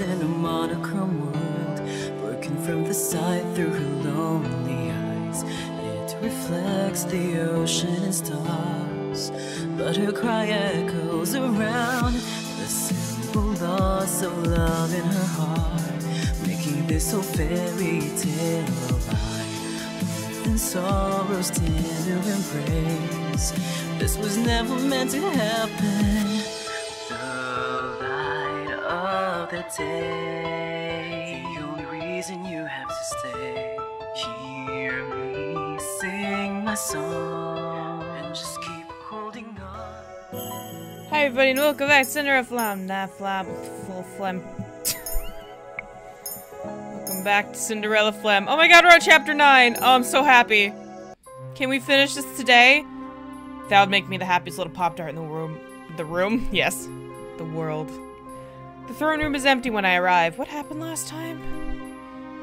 in a monochrome world, broken from the side through her lonely eyes. It reflects the ocean and stars, but her cry echoes around the simple loss of love in her heart, making this whole fairy tale a lie. Earth and sorrow's tender embrace, this was never meant to happen. The light of the day, the only reason you have to stay. Hear me sing my song and just keep holding on. Hi everybody and welcome back to Cinderella full phlegm. Welcome back to Cinderella phlegm. Oh my god, we're on chapter 9. Oh, I'm so happy. Can we finish this today? That would make me the happiest little Pop-Tart in the room. The room? Yes. The world. The throne room is empty when I arrive. What happened last time?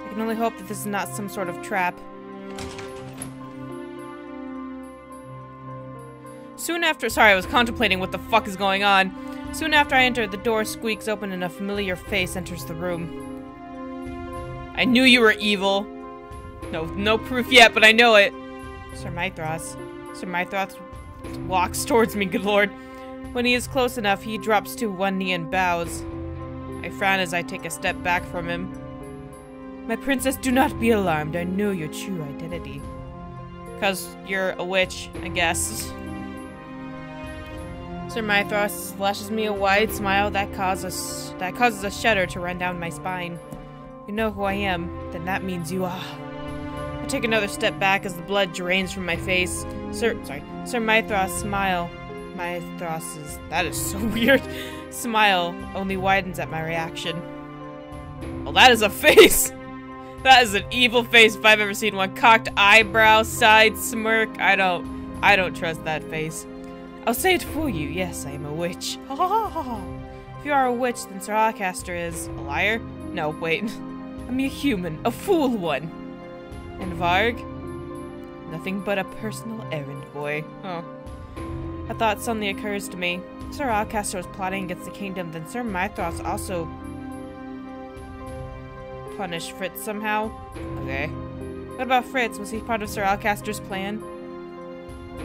I can only hope that this is not some sort of trap. Soon after- sorry, I was contemplating what the fuck is going on. Soon after I enter, the door squeaks open and a familiar face enters the room. I knew you were evil. No proof yet, but I know it. Sir Mythros. Sir Mythros walks towards me, good lord. When he is close enough, he drops to one knee and bows. I frown as I take a step back from him. My princess, do not be alarmed. I know your true identity. 'Cause you're a witch, I guess. Sir Mythros flashes me a wide smile that causes a shudder to run down my spine. You know who I am, then that means you are. I take another step back as the blood drains from my face. Sir Mythros' smile. That is so weird. Smile only widens at my reaction. Well, that is a face! That is an evil face if I've ever seen one. Cocked eyebrow, side smirk. I don't trust that face. I'll say it for you. Yes, I am a witch. Ha ha ha ha. If you are a witch, then Sir Alcaster is a liar? No, wait. I'm a human, a fool one. And Varg? Nothing but a personal errand boy. Oh. A thought suddenly occurs to me. Sir Alcaster was plotting against the kingdom, then Sir Mythros also punished Fritz somehow? Okay. What about Fritz? Was he part of Sir Alcaster's plan?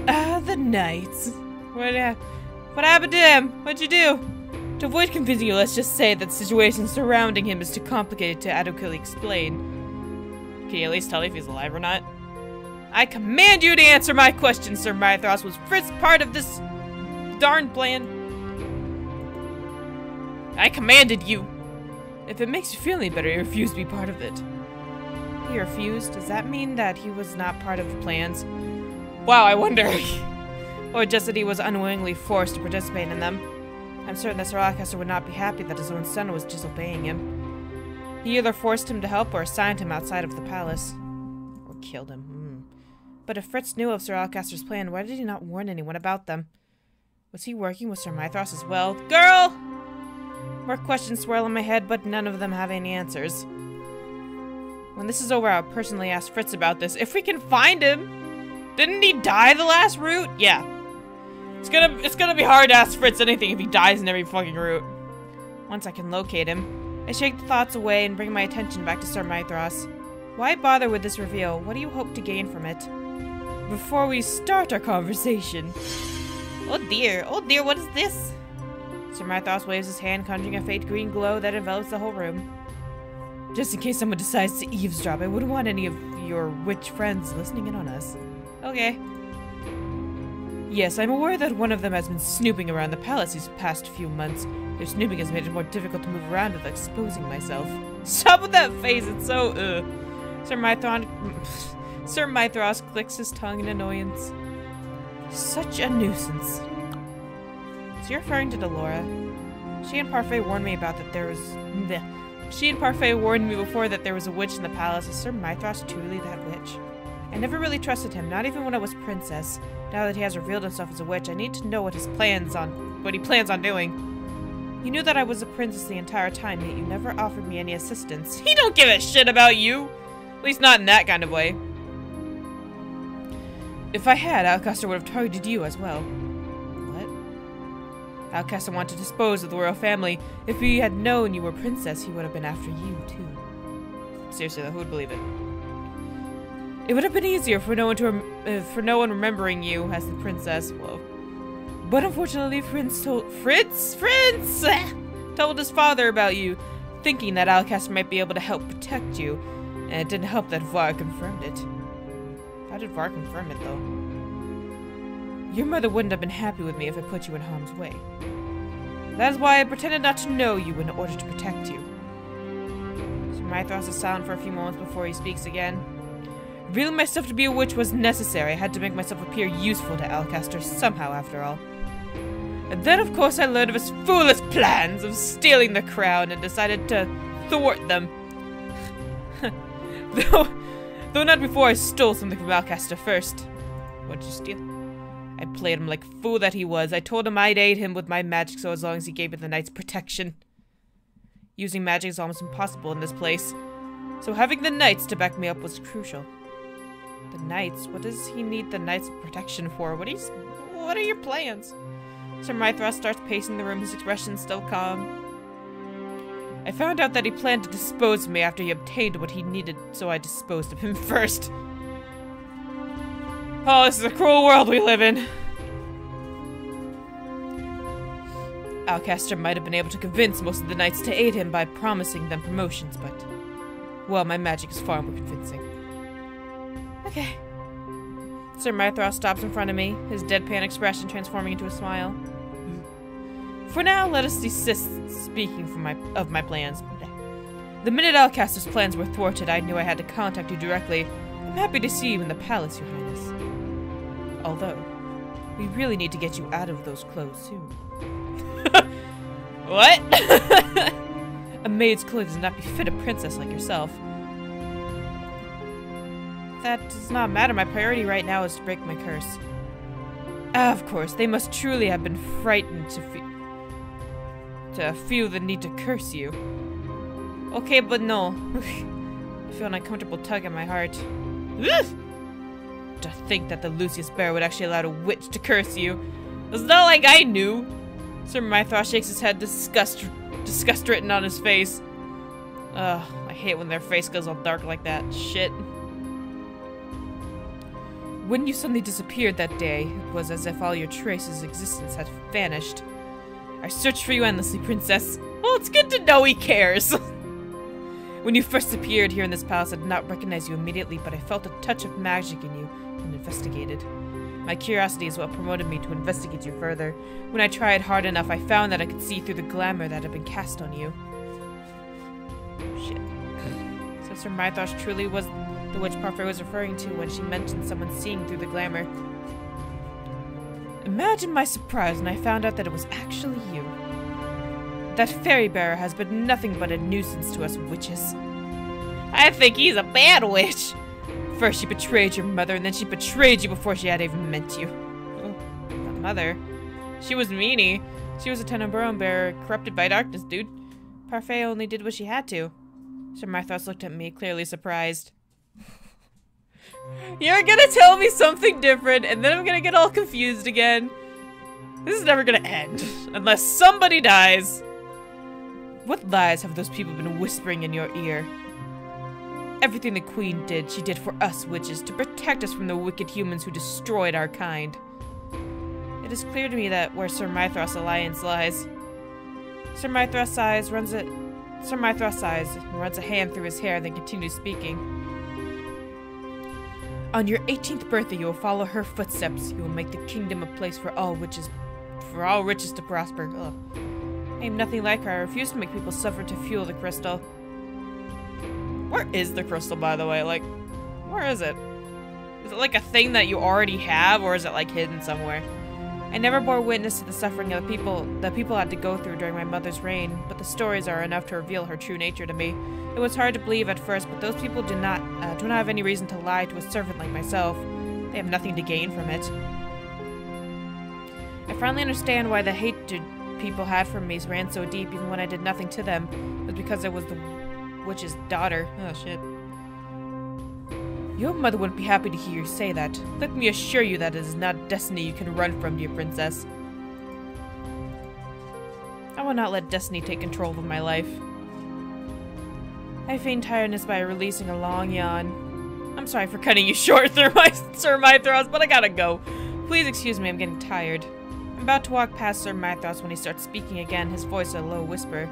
The knights. What happened to him? What'd you do? To avoid confusing you, let's just say that the situation surrounding him is too complicated to adequately explain. Can you at least tell me if he's alive or not? I command you to answer my question, Sir Mythros. Was Fritz part of this darn plan? I commanded you. If it makes you feel any better, he refused to be part of it. He refused? Does that mean that he was not part of the plans? Wow, I wonder. Or just that he was unwillingly forced to participate in them. I'm certain that Sir Alcaster would not be happy that his own son was disobeying him. He either forced him to help or assigned him outside of the palace. Or killed him. But if Fritz knew of Sir Alcaster's plan, why did he not warn anyone about them? Was he working with Sir Mythros as well? Girl! More questions swirl in my head, but none of them have any answers. When this is over, I'll personally ask Fritz about this. If we can find him! Didn't he die the last route? Yeah. It's gonna be hard to ask Fritz anything if he dies in every fucking route. Once I can locate him, I shake the thoughts away and bring my attention back to Sir Mythros. Why bother with this reveal? What do you hope to gain from it? Before we start our conversation. Oh dear, what is this? Sir Mythros waves his hand, conjuring a faint green glow that envelops the whole room. Just in case someone decides to eavesdrop, I wouldn't want any of your witch friends listening in on us. Okay. Yes, I'm aware that one of them has been snooping around the palace these past few months. Their snooping has made it more difficult to move around without exposing myself. Stop with that face, it's so, Sir Mythros clicks his tongue in annoyance. Such a nuisance. So you're referring to Delora. She and Parfait warned me about that there was... She and Parfait warned me before that there was a witch in the palace. Is Sir Mythros truly that witch? I never really trusted him, not even when I was princess. Now that he has revealed himself as a witch, I need to know what he plans on doing. You knew that I was a princess the entire time, yet you never offered me any assistance. He don't give a shit about you! At least not in that kind of way. If I had, Alcaster would have targeted you as well. What? Alcester wanted to dispose of the royal family. If he had known you were princess, he would have been after you, too. Seriously, though, who would believe it? It would have been easier for no one remembering you as the princess. Whoa. But unfortunately, Fritz told his father about you, thinking that Alcester might be able to help protect you. And it didn't help that Var confirmed it. How did Var confirm it, though? Your mother wouldn't have been happy with me if I put you in harm's way. That is why I pretended not to know you in order to protect you. Sir Mythros is silent for a few moments before he speaks again. Revealing myself to be a witch was necessary. I had to make myself appear useful to Alcester somehow, after all. And then, of course, I learned of his foolish plans of stealing the crown and decided to thwart them. Though not before I stole something from Alcester first. What did you steal? I played him like a fool that he was. I told him I'd aid him with my magic so as long as he gave me the knight's protection. Using magic is almost impossible in this place, so having the knights to back me up was crucial. The knights? What does he need the knight's protection for? What are your plans? Sir Mythros starts pacing the room, his expression still calm. I found out that he planned to dispose of me after he obtained what he needed, so I disposed of him first. Oh, this is a cruel world we live in. Alcester might have been able to convince most of the knights to aid him by promising them promotions, but... well, my magic is far more convincing. Okay. Sir Mythros stops in front of me, his deadpan expression transforming into a smile. For now, let us desist speaking of my plans. The minute Alcaster's plans were thwarted, I knew I had to contact you directly. I'm happy to see you in the palace, Your Highness. Although, we really need to get you out of those clothes soon. What? A maid's clothes does not befit a princess like yourself. That does not matter. My priority right now is to break my curse. Of course, they must truly have been frightened to feel the need to curse you. Okay, but no. I feel an uncomfortable tug at my heart. Ugh! To think that the Lucius Bear would actually allow a witch to curse you. It's not like I knew. Sir Mythros shakes his head, disgust written on his face. Ugh, I hate when their face goes all dark like that. Shit. When you suddenly disappeared that day, it was as if all your traces of existence had vanished. I searched for you endlessly, Princess. Well, it's good to know he cares. When you first appeared here in this palace, I did not recognize you immediately, but I felt a touch of magic in you and investigated. My curiosity is what promoted me to investigate you further. When I tried hard enough, I found that I could see through the glamour that had been cast on you. Shit. So Sir Mythros truly was the witch Parfait was referring to when she mentioned someone seeing through the glamour. Imagine my surprise when I found out that it was actually you. That fairy bearer has been nothing but a nuisance to us witches. I think he's a bad witch. First she betrayed your mother, and then she betrayed you before she had even met you. Oh, my mother? She was meanie. She was a Tenenbaum bearer, corrupted by darkness, dude. Parfait only did what she had to. Sir Mythros looked at me, clearly surprised. You're gonna tell me something different, and then I'm gonna get all confused again. This is never gonna end, unless somebody dies. What lies have those people been whispering in your ear? Everything the Queen did, she did for us witches, to protect us from the wicked humans who destroyed our kind. It is clear to me that where Sir Mythros' alliance lies. Sir Mythros sighs, runs a hand through his hair, then continues speaking. On your 18th birthday, you will follow her footsteps. You will make the kingdom a place for all riches to prosper. Ugh. I am nothing like her. I refuse to make people suffer to fuel the crystal. Where is the crystal, by the way? Like, where is it? Is it like a thing that you already have, or is it like hidden somewhere? I never bore witness to the suffering of the people had to go through during my mother's reign, but the stories are enough to reveal her true nature to me. It was hard to believe at first, but those people do not have any reason to lie to a servant like myself. They have nothing to gain from it. I finally understand why the hatred people had for me ran so deep, even when I did nothing to them. It was because I was the witch's daughter. Oh, shit. Your mother wouldn't be happy to hear you say that. Let me assure you that it is not destiny you can run from, dear princess. I will not let destiny take control of my life. I feign tiredness by releasing a long yawn. I'm sorry for cutting you short, Sir Mithras, but I gotta go. Please excuse me, I'm getting tired. I'm about to walk past Sir Mithras when he starts speaking again, his voice a low whisper.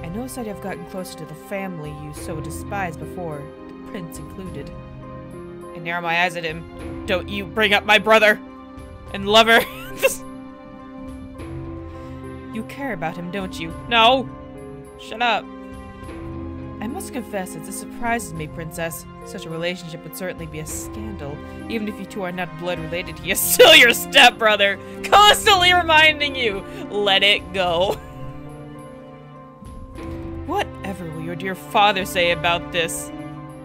I notice that I've gotten closer to the family you so despised before, the prince included. I narrow my eyes at him. Don't you bring up my brother and lover. You care about him, don't you? No! Shut up. I must confess that this surprises me, Princess. Such a relationship would certainly be a scandal. Even if you two are not blood related, he is still your stepbrother! Constantly reminding you! Let it go. Whatever will your dear father say about this?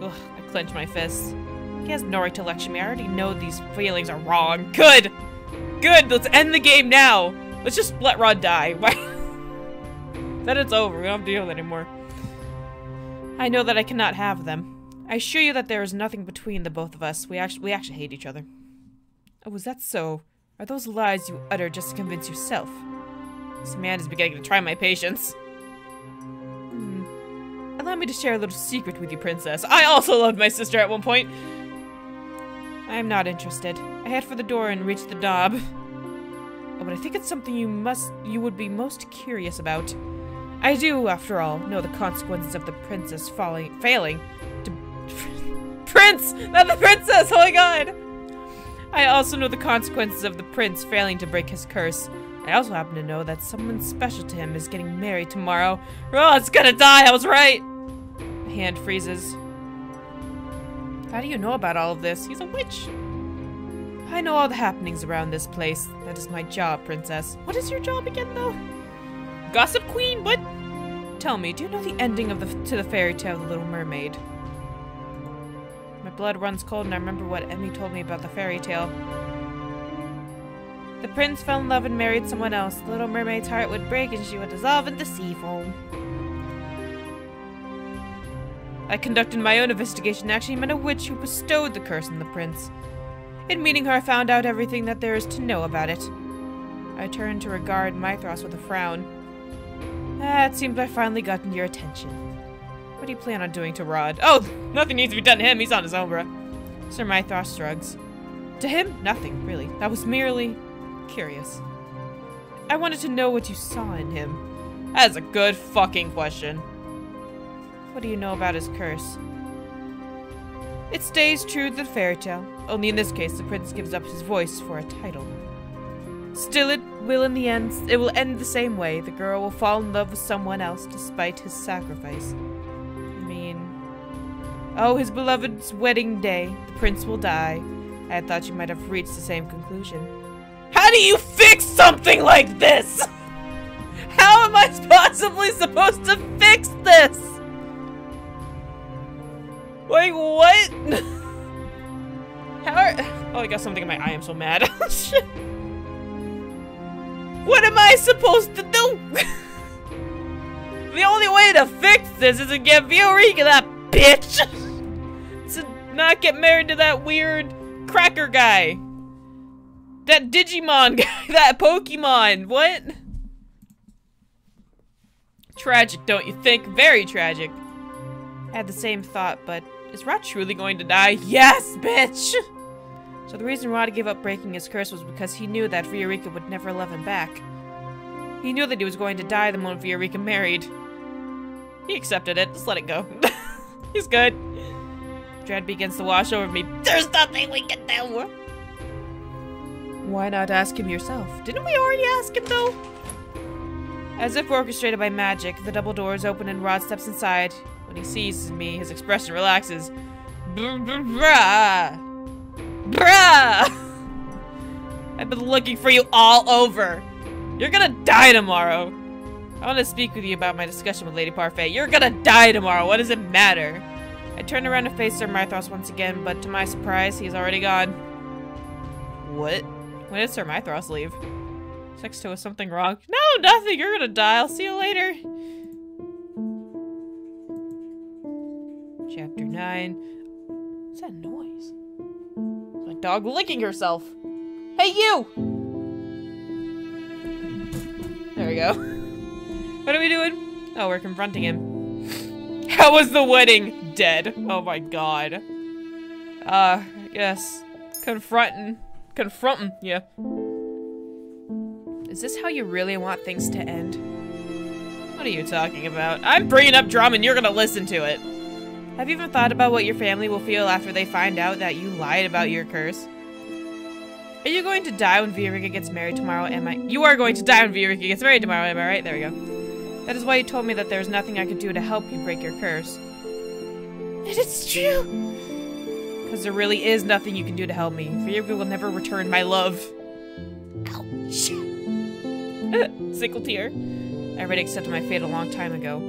Ugh, I clench my fists. He has no right to lecture me. I already know these feelings are wrong. Good! Good! Let's end the game now! Let's just let Rod die. Then it's over. We don't have to deal with it anymore. I know that I cannot have them. I assure you that there is nothing between the both of us. We actually hate each other. Oh, is that so? Are those lies you utter just to convince yourself? This man is beginning to try my patience. Allow me to share a little secret with you, Princess. I also loved my sister at one point. I am not interested. I head for the door and reach the knob. Oh, but I think it's something you would be most curious about. I do, after all, know the consequences of the princess failing to... Prince! Not the princess! Oh my god! I also know the consequences of the prince failing to break his curse. I also happen to know that someone special to him is getting married tomorrow. Rod's gonna die, I was right! My hand freezes. How do you know about all of this? He's a witch. I know all the happenings around this place. That is my job, Princess. What is your job again, though? Gossip Queen? What? Tell me, do you know the ending of to the fairy tale of the Little Mermaid? My blood runs cold and I remember what Emmy told me about the fairy tale. The prince fell in love and married someone else. The Little Mermaid's heart would break and she would dissolve into sea foam. I conducted my own investigation and actually met a witch who bestowed the curse on the prince. In meeting her, I found out everything that there is to know about it. I turned to regard Mithras with a frown. It seems I've finally gotten your attention. What do you plan on doing to Rod? Oh, nothing needs to be done to him. He's on his own, bruh. Sir Mithras shrugs. To him, nothing, really. I was merely curious. I wanted to know what you saw in him. That is a good fucking question. What do you know about his curse? It stays true to the fairy tale. Only in this case, the prince gives up his voice for a title. Still, it will end the same way. The girl will fall in love with someone else despite his sacrifice. I mean... Oh, his beloved's wedding day. The prince will die. I had thought you might have reached the same conclusion. How do you fix something like this? How am I possibly supposed to fix this? Like, what? Oh, I got something in my eye. I'm so mad. Shit. What am I supposed to do? The only way to fix this is to get Viorica, that bitch! To not get married to that weird cracker guy. That Digimon guy. That Pokemon. What? Tragic, don't you think? Very tragic. I had the same thought, but is Rod truly going to die? Yes, bitch! So the reason Rod gave up breaking his curse was because he knew that Viorica would never love him back. He knew that he was going to die the moment Viorica married. He accepted it. Just let it go. He's good. Dread begins to wash over me. There's nothing we can do! Why not ask him yourself? Didn't we already ask him, though? As if orchestrated by magic, the double doors open and Rod steps inside. When he sees me, his expression relaxes. Bruh! I've been looking for you all over. You're gonna die tomorrow. I want to speak with you about my discussion with Lady Parfait. You're gonna die tomorrow. What does it matter? I turn around to face Sir Mithras once again, but to my surprise, he's already gone. What? When did Sir Mithras leave? Sexto, is something wrong? No, nothing. You're gonna die. I'll see you later. Chapter 9. What's that noise? It's my dog licking herself. Hey, you! There we go. What are we doing? Oh, we're confronting him. How was the wedding? Dead. Oh my god. Yes. Confronting, yeah. Is this how you really want things to end? What are you talking about? I'm bringing up drama and you're gonna listen to it. Have you even thought about what your family will feel after they find out that you lied about your curse? Are you going to die when Viorica gets married tomorrow? You are going to die when Viorica gets married tomorrow, am I right? There we go. That is why you told me that there's nothing I could do to help you break your curse. And it's true! Because there really is nothing you can do to help me. Viorica will never return my love. Ouch. Single tear. I already accepted my fate a long time ago.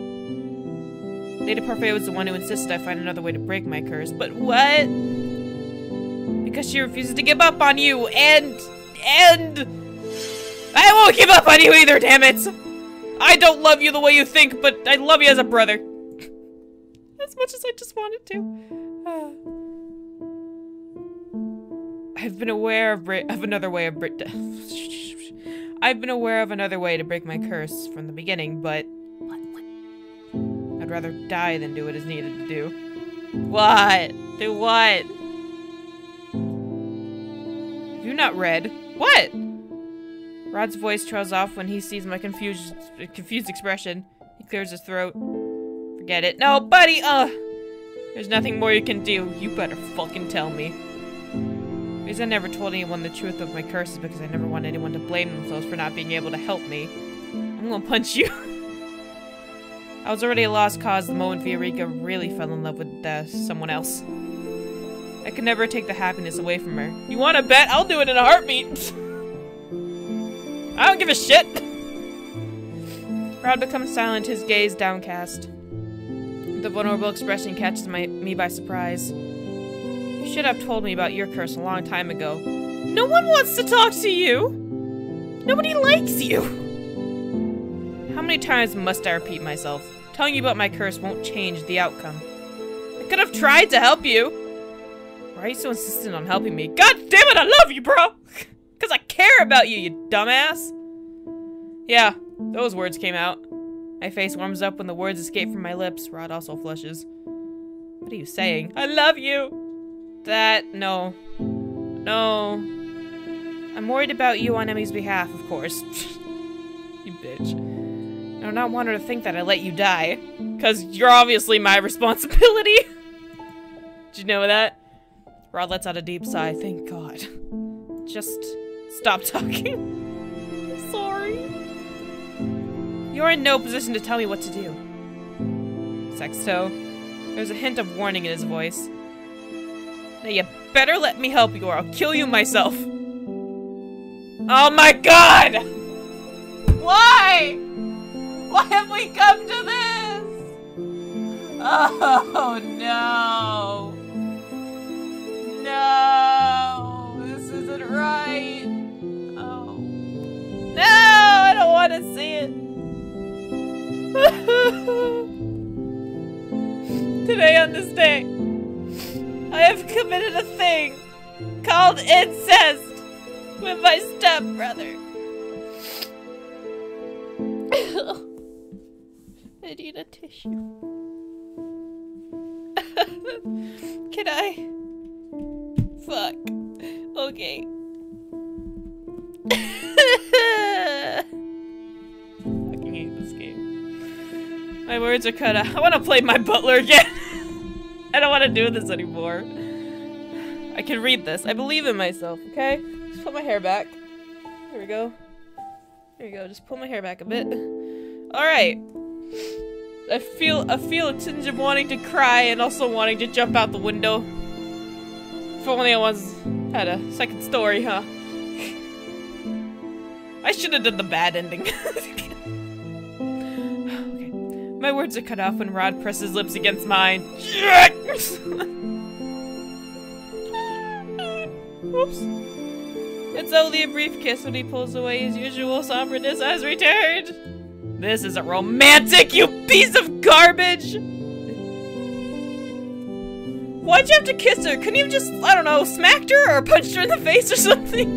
Lady Parfait was the one who insisted I find another way to break my curse. But what? Because she refuses to give up on you, and I won't give up on you either, damn it! I don't love you the way you think, but I love you as a brother. As much as I just wanted to. I've been aware of another way to break my curse from the beginning, but I'd rather die than do what is needed to do. What? Do what? Have you not read? What? Rod's voice trails off when he sees my confused expression. He clears his throat. Forget it. No, buddy! There's nothing more you can do. You better fucking tell me. The reason I never told anyone the truth of my curse is because I never want anyone to blame themselves for not being able to help me. I'm gonna punch you. I was already a lost cause the moment Viorica really fell in love with someone else. I could never take the happiness away from her. You wanna bet? I'll do it in a heartbeat! I don't give a shit! Rod becomes silent, his gaze downcast. The vulnerable expression catches me by surprise. You should have told me about your curse a long time ago. No one wants to talk to you! Nobody likes you! How many times must I repeat myself? Telling you about my curse won't change the outcome. I could have tried to help you! Why are you so insistent on helping me? God damn it, I love you, bro! Because I care about you, you dumbass! Yeah, those words came out. My face warms up when the words escape from my lips. Rod also flushes. What are you saying? I love you! No. No. I'm worried about you on Emmy's behalf, of course. You bitch. I do not want her to think that I let you die. Because you're obviously my responsibility. Did you know that? Rod lets out a deep sigh. Thank God. Just stop talking. I'm sorry. You're in no position to tell me what to do. Sexto. There's a hint of warning in his voice. Now you better let me help you or I'll kill you myself. Oh my God! Why? Why have we come to this? Oh no. No. This isn't right. Oh. No, I don't want to see it. Today on this day, I have committed a thing called incest with my stepbrother. I need a tissue. Can I? Fuck. Okay. Fucking hate this game. My words are cut out. I want to play my butler again. I don't want to do this anymore. I can read this. I believe in myself, okay? Just put my hair back. There we go. There you go. Just pull my hair back a bit. Alright. I feel a tinge of wanting to cry and also wanting to jump out the window. If only I had a second story, huh? I should have done the bad ending. Okay. My words are cut off when Rod presses lips against mine. Whoops. It's only a brief kiss when he pulls away. His usual somberness has returned. This isn't romantic, you piece of garbage! Why'd you have to kiss her? Couldn't you have just, I don't know, smacked her or punched her in the face or something?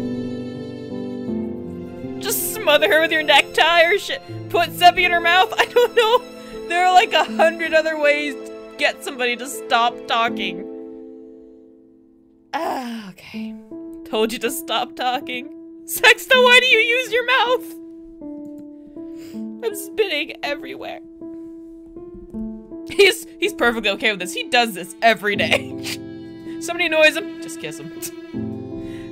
Just smother her with your neck. tie her shit, put Sebby in her mouth. I don't know. There are like 100 other ways to get somebody to stop talking. Ah, okay. Told you to stop talking. Sexto, why do you use your mouth? I'm spitting everywhere. He's perfectly okay with this. He does this every day. Somebody annoys him, just kiss him.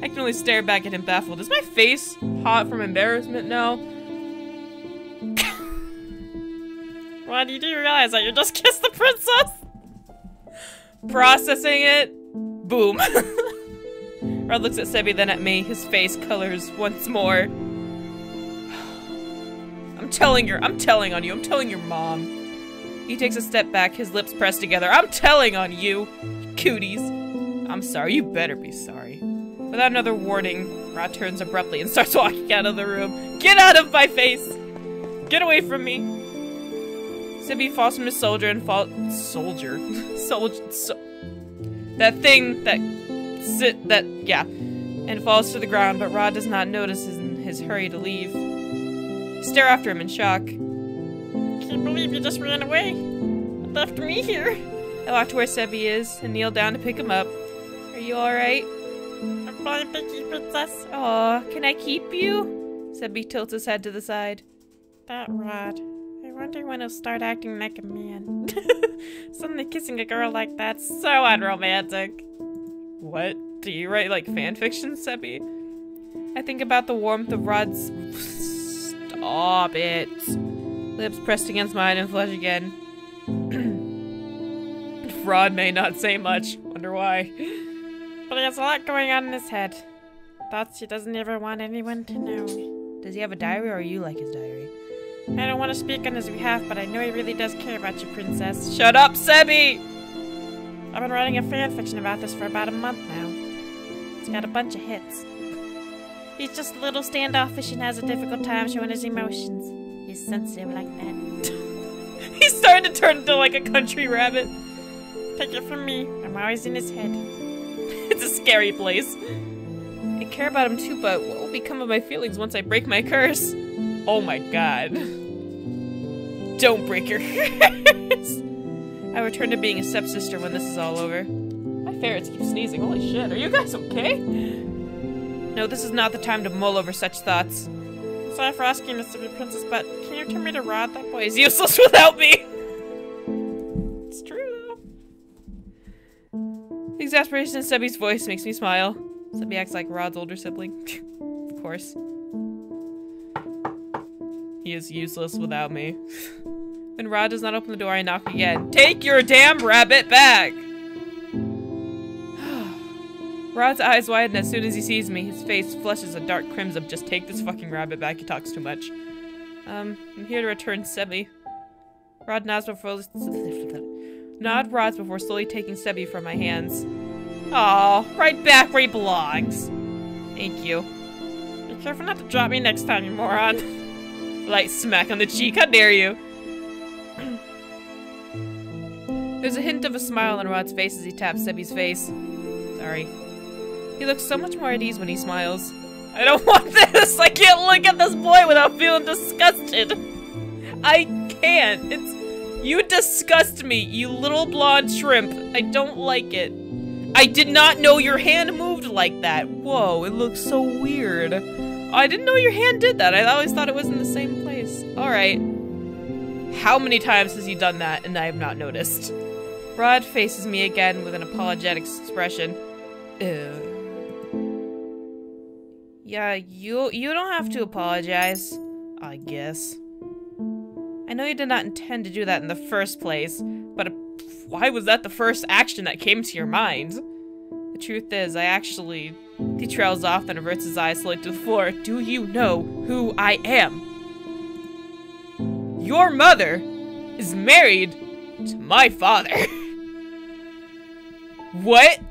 I can only stare back at him baffled. Is my face hot from embarrassment now? Why do you realize that you just kissed the princess? Processing it. Boom. Rod looks at Sebby, then at me. His face colors once more. I'm telling on you. I'm telling your mom. He takes a step back, his lips pressed together. I'm telling on you, cooties. I'm sorry, you better be sorry. Without another warning, Rod turns abruptly and starts walking out of the room. Get out of my face! Get away from me! Sebby falls from his soldier and and falls to the ground, but Rod does not notice in his hurry to leave. I stare after him in shock. Can't believe you just ran away. And left me here. I walk to where Sebby is and kneel down to pick him up. Are you alright? I'm fine, thank you, princess. Aw, can I keep you? Sebby tilts his head to the side. That Rod. I wonder when he'll start acting like a man. Suddenly kissing a girl like that's so unromantic. What? Do you write like fanfiction, Sebby? I think about the warmth of Rod's... Stop it. Lips pressed against mine and flush again. Rod may not say much. Wonder why. But he has a lot going on in his head. Thoughts he doesn't ever want anyone to know. Does he have a diary or are you like his diary? I don't want to speak on his behalf, but I know he really does care about you, princess. Shut up, Sebby! I've been writing a fanfiction about this for about a month now. It's got a bunch of hits. He's just a little standoffish and has a difficult time showing his emotions. He's sensitive like that. He's starting to turn into like a country rabbit. Take it from me, I'm always in his head. It's a scary place. I care about him too, but what will become of my feelings once I break my curse? Oh my god. Don't break your curse. I return to being a stepsister when this is all over. My ferrets keep sneezing. Holy shit, are you guys okay? No, this is not the time to mull over such thoughts. Sorry for asking this to be princess, but can you turn me to Rod? That boy is useless without me! It's true, though. The exasperation in Sebby's voice makes me smile. Sebby acts like Rod's older sibling. Of course. He is useless without me. When Rod does not open the door, I knock again. Take your damn rabbit back! Rod's eyes widen as soon as he sees me. His face flushes a dark crimson. Just take this fucking rabbit back. He talks too much. I'm here to return Sebby. Rod nods before slowly taking Sebby from my hands. Aw, right back where he belongs. Thank you. Be careful not to drop me next time, you moron. Light smack on the cheek. How dare you? There's a hint of a smile on Rod's face as he taps Sebby's face. Sorry. He looks so much more at ease when he smiles. I don't want this! I can't look at this boy without feeling disgusted! I can't! You disgust me, you little blonde shrimp. I don't like it. I did not know your hand moved like that. Whoa, it looks so weird. I didn't know your hand did that. I always thought it was in the same place. Alright. How many times has he done that and I have not noticed? Rod faces me again with an apologetic expression. Ew. Yeah, you don't have to apologize, I guess. I know you did not intend to do that in the first place, but why was that the first action that came to your mind? The truth is, he trails off, then averts his eyes slowly to the floor. Do you know who I am? Your mother is married to my father. What?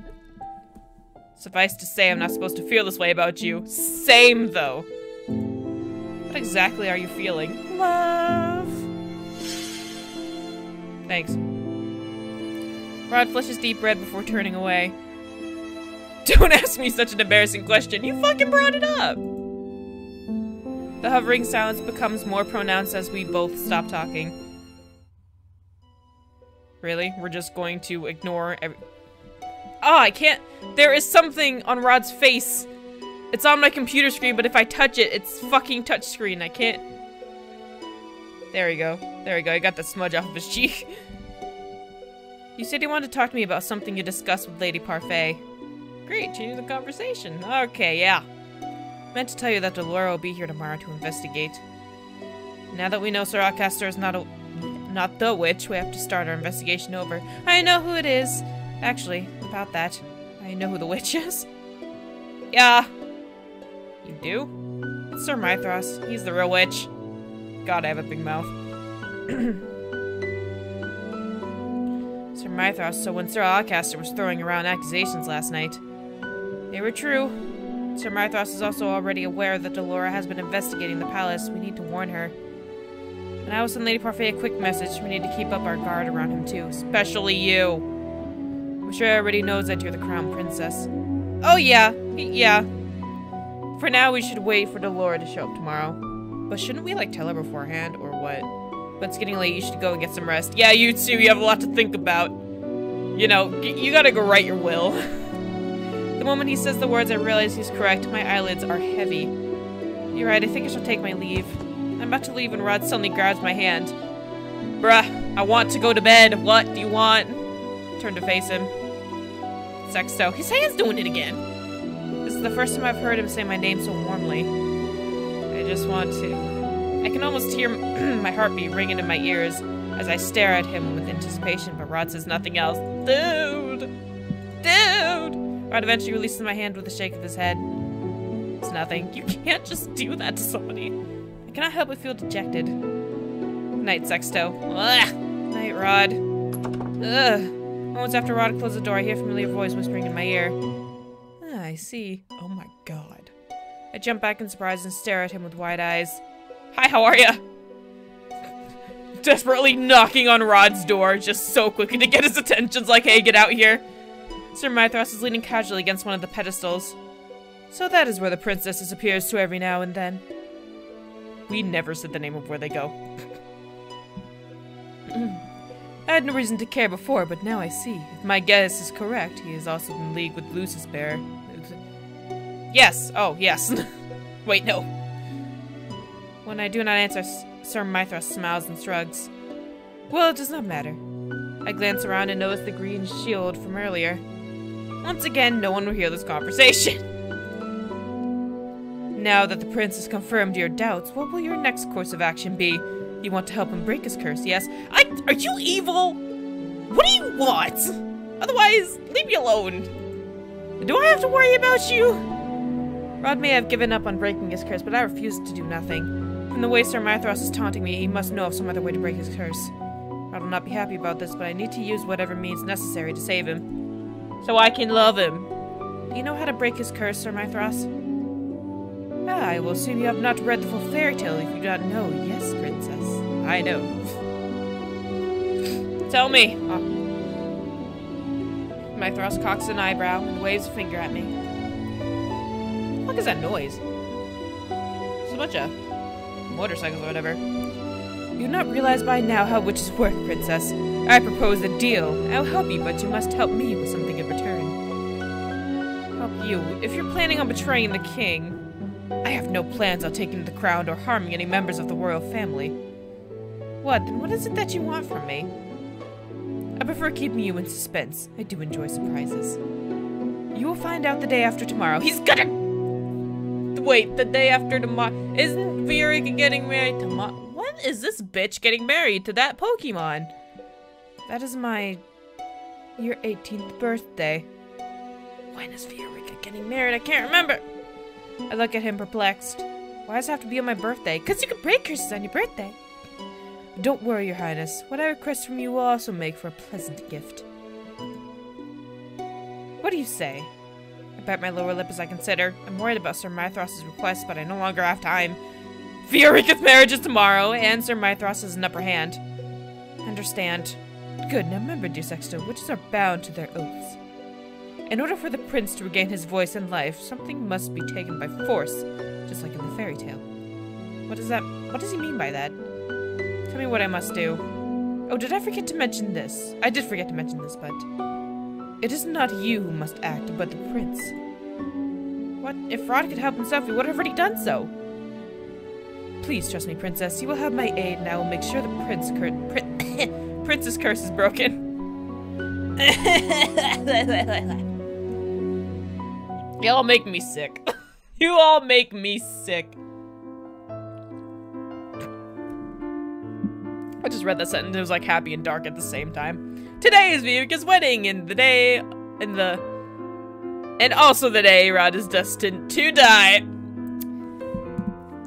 Suffice to say, I'm not supposed to feel this way about you. Same, though. What exactly are you feeling? Love. Thanks. Rod flushes deep red before turning away. Don't ask me such an embarrassing question. You fucking brought it up. The hovering silence becomes more pronounced as we both stop talking. Really? We're just going to ignore every— Oh, I can't— There is something on Rod's face. It's on my computer screen, but if I touch it, it's fucking touch screen. I can't— There we go. There we go. I got the smudge off of his cheek. You said you wanted to talk to me about something you discussed with Lady Parfait. Great, change the conversation. Okay, yeah. Meant to tell you that Delora will be here tomorrow to investigate. Now that we know Sir Alcaster is not the witch, we have to start our investigation over. I know who it is. Actually, about that, I know who the witch is. Yeah. You do? It's Sir Mithras. He's the real witch. God, I have a big mouth. Sir Mithras, so when Sir Alcaster was throwing around accusations last night, they were true. Sir Mithras is also already aware that Delora has been investigating the palace. We need to warn her. And I will send Lady Parfait a quick message. We need to keep up our guard around him too, especially you. I'm sure everybody knows that you're the crown princess. Oh yeah, yeah. For now, we should wait for Delora to show up tomorrow. But shouldn't we, like, tell her beforehand, or what? But it's getting late, you should go and get some rest. Yeah, you too, you have a lot to think about. You know, you gotta go write your will. The moment he says the words, I realize he's correct. My eyelids are heavy. You're right, I think I shall take my leave. I'm about to leave when Rod suddenly grabs my hand. Bruh, I want to go to bed. What do you want? Turn to face him. Sexto. His hand's doing it again. This is the first time I've heard him say my name so warmly. I just want to... I can almost hear my heartbeat ringing in my ears as I stare at him with anticipation, but Rod says nothing else. Dude! Dude! Rod eventually releases my hand with a shake of his head. It's nothing. You can't just do that to somebody. I cannot help but feel dejected. Good night, Sexto. Ugh. Night, Rod. Ugh. Moments after Rod closed the door, I hear a familiar voice whispering in my ear. Ah, I see. Oh my god. I jump back in surprise and stare at him with wide eyes. Hi, how are ya? Desperately knocking on Rod's door just so quickly to get his attention. Like, hey, get out here. Sir Mithras is leaning casually against one of the pedestals. So that is where the princess disappears to every now and then. We never said the name of where they go. I had no reason to care before, but now I see. If my guess is correct, he is also in league with Lucis Bear. Yes! Oh, yes. Wait, no. When I do not answer, Sir Mithras smiles and shrugs. Well, it does not matter. I glance around and notice the green shield from earlier. Once again, no one will hear this conversation. Now that the prince has confirmed your doubts, what will your next course of action be? You want to help him break his curse, yes? Are you evil? What do you want? Otherwise, leave me alone. Do I have to worry about you? Rod may have given up on breaking his curse, but I refuse to do nothing. From the way Sir Mithras is taunting me, he must know of some other way to break his curse. Rod will not be happy about this, but I need to use whatever means necessary to save him. So I can love him. Do you know how to break his curse, Sir Mithras? Ah, I will assume you have not read the full fairy tale if you do not know. Yes, princess. I know. Tell me. Oh. Mithras cocks an eyebrow and waves a finger at me. What the fuck is that noise? It's a bunch of motorcycles or whatever. You do not realize by now how witches work, princess. I propose a deal. I'll help you, but you must help me with something in return. Help you? If you're planning on betraying the king... I have no plans on taking the crown or harming any members of the royal family. What? Then what is it that you want from me? I prefer keeping you in suspense. I do enjoy surprises. You will find out the day after tomorrow. He's gonna... Wait, the day after tomorrow... Isn't Viorica getting married tomorrow? When is this bitch getting married to that Pokemon? That is my... your 18th birthday. When is Viorica getting married? I can't remember. I look at him perplexed. Why does it have to be on my birthday? Because you can break curses on your birthday. Don't worry, your highness. What I request from you will also make for a pleasant gift. What do you say? I bite my lower lip as I consider. I'm worried about Sir Mithras' request, but I no longer have time. Viorica's marriage is tomorrow, and Sir Mithras has an upper hand. Understand. Good, now remember, dear Sexto, witches are bound to their oaths. In order for the prince to regain his voice and life, something must be taken by force, just like in the fairy tale. What does he mean by that? Tell me what I must do. Oh, did I forget to mention this? I did forget to mention this, but... It is not you who must act, but the prince. What? If Rod could help himself, he would have already done so. Please trust me, princess. You will have my aid, and I will make sure the prince's curse is broken. You all make me sick. You all make me sick. I just read that sentence. It was like happy and dark at the same time. Today is Vivica's wedding, and also the day Rod is destined to die.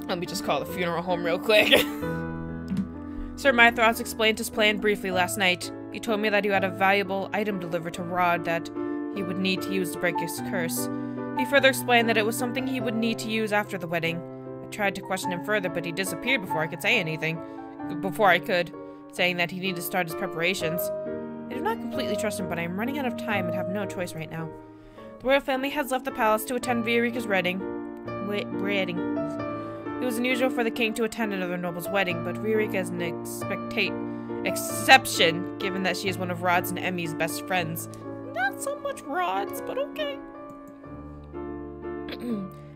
Let me just call the funeral home real quick. Sir Mithras explained his plan briefly last night. He told me that he had a valuable item delivered to Rod that he would need to use to break his curse. He further explained that it was something he would need to use after the wedding. I tried to question him further, but he disappeared before I could say anything. Saying that he needed to start his preparations. I do not completely trust him, but I am running out of time and have no choice right now. The royal family has left the palace to attend Viorica's wedding. It was unusual for the king to attend another noble's wedding, but Viorica is an exception, given that she is one of Rod's and Emmy's best friends. Not so much Rod's, but okay.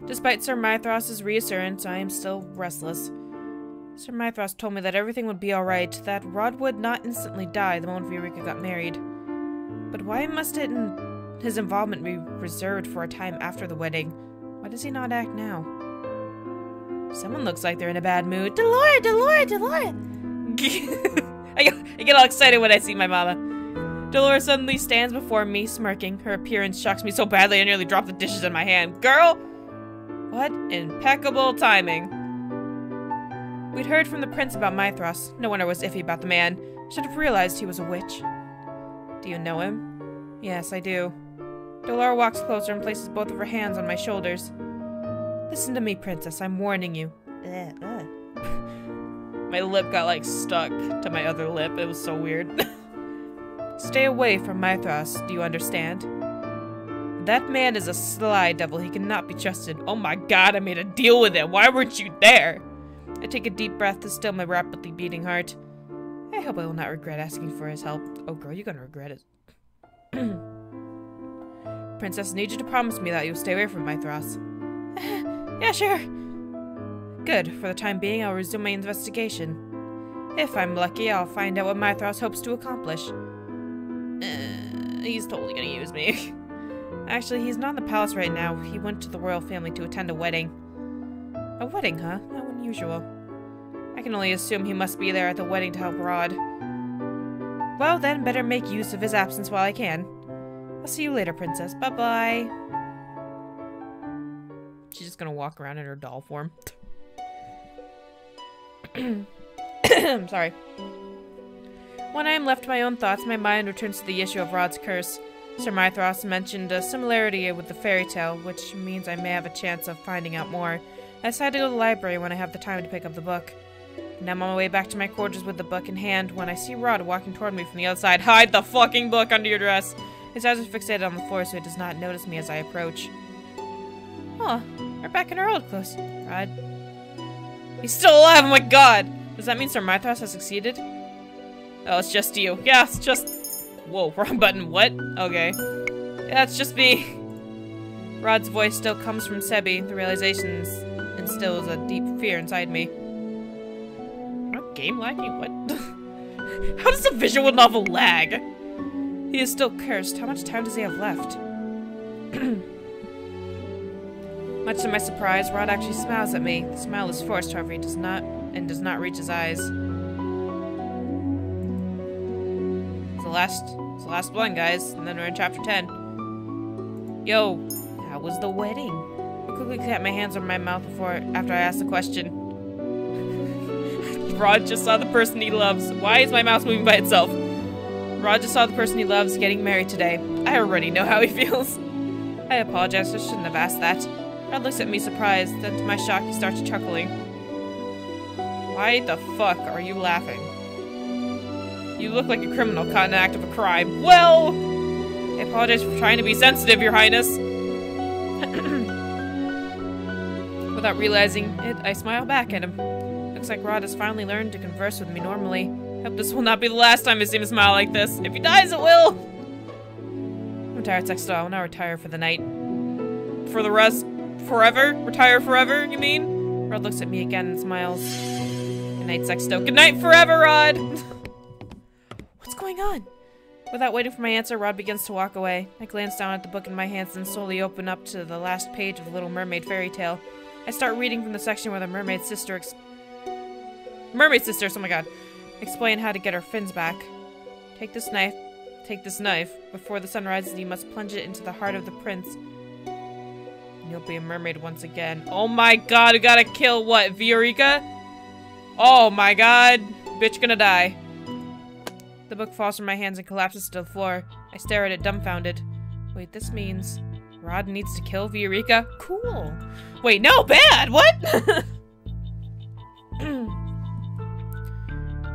Despite Sir Mithras' reassurance, I am still restless. Sir Mithras told me that everything would be alright, that Rod would not instantly die the moment Viorica got married. But why must his involvement be reserved for a time after the wedding? Why does he not act now? Someone looks like they're in a bad mood. Dolores! I get all excited when I see my mama. Dolores suddenly stands before me, smirking. Her appearance shocks me so badly I nearly drop the dishes in my hand. Girl! What impeccable timing. We'd heard from the prince about Mithras. No wonder was iffy about the man. Should have realized he was a witch. Do you know him? Yes, I do. Dolores walks closer and places both of her hands on my shoulders. Listen to me, princess. I'm warning you. My lip got, like, stuck to my other lip. It was so weird. Stay away from Mithras, do you understand? That man is a sly devil. He cannot be trusted. Oh my god, I made a deal with him. Why weren't you there? I take a deep breath to still my rapidly beating heart. I hope I will not regret asking for his help. Oh girl, you're gonna regret it. Princess, I need you to promise me that you'll stay away from Mithras. Yeah, sure. Good. For the time being, I'll resume my investigation. If I'm lucky, I'll find out what Mithras hopes to accomplish. He's totally gonna use me. Actually, he's not in the palace right now. He went to the royal family to attend a wedding. A wedding, huh? How unusual. I can only assume he must be there at the wedding to help Rod. Well, then, better make use of his absence while I can. I'll see you later, princess. Bye-bye. She's just gonna walk around in her doll form. I'm sorry. When I am left to my own thoughts, my mind returns to the issue of Rod's curse. Sir Mithras mentioned a similarity with the fairy tale, which means I may have a chance of finding out more. I decide to go to the library when I have the time to pick up the book. And I'm on my way back to my quarters with the book in hand when I see Rod walking toward me from the outside. Hide the fucking book under your dress! His eyes are fixated on the floor so he does not notice me as I approach. Oh, we're back in our old clothes, Rod. He's still alive, oh my god! Does that mean Sir Mithras has succeeded? Oh, it's just you. Yeah, it's just... Whoa, wrong button, what? Okay. Yeah, it's just me. Rod's voice still comes from Sebi. The realization instills a deep fear inside me. What? Game lagging? What? How does a visual novel lag? He is still cursed. How much time does he have left? Much to my surprise, Rod actually smiles at me. The smile is forced, however, he does not reach his eyes. It's the last one, guys, and then we're in chapter 10. Yo, how was the wedding? I quickly kept my hands over my mouth after I asked the question. Rod just saw the person he loves. Why is my mouth moving by itself? Rod just saw the person he loves getting married today. I already know how he feels. I apologize, I shouldn't have asked that. Rod looks at me surprised, then to my shock he starts chuckling. Why the fuck are you laughing? You look like a criminal caught in an act of a crime. Well, I apologize for trying to be sensitive, Your Highness. Without realizing it, I smile back at him. looks like Rod has finally learned to converse with me normally. Hope this will not be the last time I see him smile like this. If he dies, it will! I'm tired, Sexto. I'll now retire for the night. For the rest? Forever? Retire forever, you mean? Rod looks at me again and smiles. Good night, Sexto. Good night forever, Rod! What's going on? Without waiting for my answer, Rod begins to walk away. I glance down at the book in my hands and slowly open up to the last page of the Little Mermaid fairy tale. I start reading from the section where the mermaid sisters, oh my god, explain how to get her fins back. Take this knife. Before the sun rises, you must plunge it into the heart of the prince. And you'll be a mermaid once again. Oh my god, I gotta kill what, Viorica? Oh my god, bitch gonna die. The book falls from my hands and collapses to the floor. I stare at it dumbfounded. Wait, this means Rod needs to kill Viorica? Cool. Wait, no, bad! What?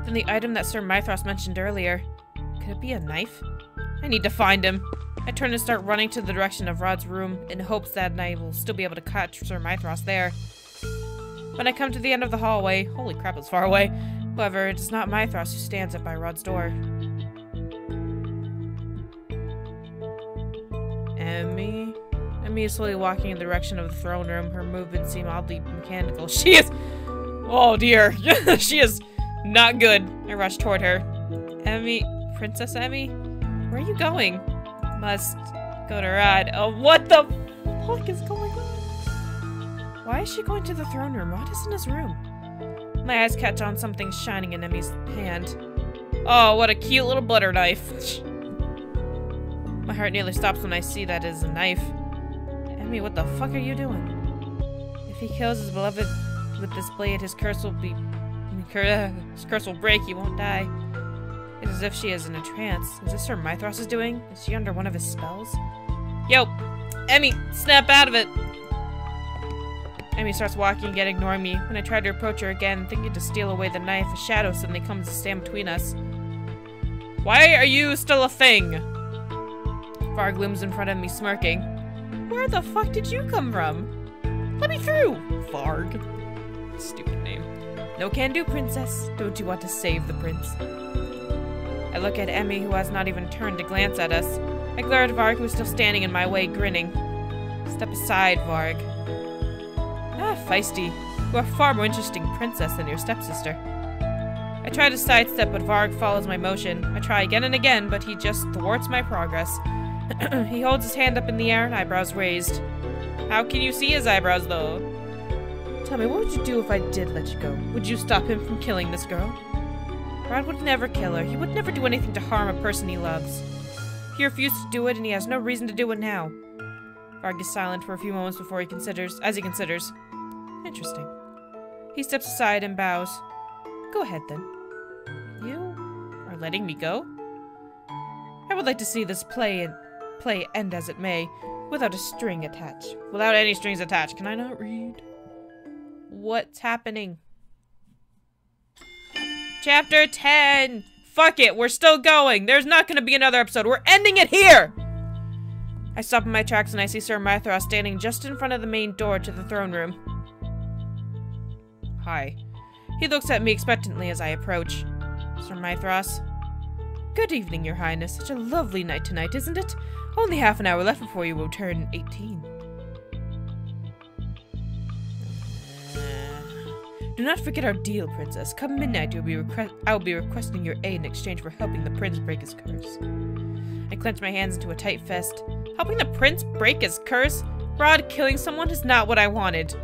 Then the item that Sir Mithras mentioned earlier. Could it be a knife? I need to find him. I turn and start running to the direction of Rod's room in hopes that I will still be able to catch Sir Mithras there. When I come to the end of the hallway, holy crap, it's far away. However, it is not Mithras who stands up by Rod's door. Emmy? Emmy is slowly walking in the direction of the throne room. Her movements seem oddly mechanical. She is... Oh dear. She is not good. I rush toward her. Emmy? Princess Emmy? Where are you going? Must go to Rod. Oh, what the fuck is going on? Why is she going to the throne room? Rod is in his room. My eyes catch on something shining in Emmy's hand. Oh, what a cute little butter knife. My heart nearly stops when I see that it is a knife. Emmy, what the fuck are you doing? If he kills his beloved with this blade, his curse will break, he won't die. It is as if she is in a trance. Is this Sir Mithras doing? Is she under one of his spells? Yo! Emmy, snap out of it! Emmy starts walking, yet ignoring me. When I try to approach her again, thinking to steal away the knife, a shadow suddenly comes to stand between us. Why are you still a thing? Varg looms in front of me, smirking. Where the fuck did you come from? Let me through! Varg. Stupid name. No can do, princess. Don't you want to save the prince? I look at Emmy, who has not even turned to glance at us. I glare at Varg, who is still standing in my way, grinning. Step aside, Varg. Ah, feisty. You are a far more interesting princess than your stepsister. I try to sidestep, but Varg follows my motion. I try again and again, but he just thwarts my progress. He holds his hand up in the air and eyebrows raised. How can you see his eyebrows, though? Tell me, what would you do if I did let you go? Would you stop him from killing this girl? Rod would never kill her. He would never do anything to harm a person he loves. He refused to do it, and he has no reason to do it now. Varg is silent for a few moments before he considers. Interesting. He steps aside and bows. Go ahead, then. You are letting me go? I would like to see this play end as it may, without a string attached. Without any strings attached. Can I not read? What's happening? Chapter 10! Fuck it, we're still going! There's not gonna be another episode. We're ending it here! I stop in my tracks and I see Sir Mithras standing just in front of the main door to the throne room. Hi. He looks at me expectantly as I approach. Sir Mithras. Good evening, Your Highness. Such a lovely night tonight, isn't it? Only half an hour left before you will turn 18. Do not forget our deal, Princess. Come midnight, I will be requesting your aid in exchange for helping the prince break his curse. I clench my hands into a tight fist. Helping the prince break his curse? Rod killing someone is not what I wanted.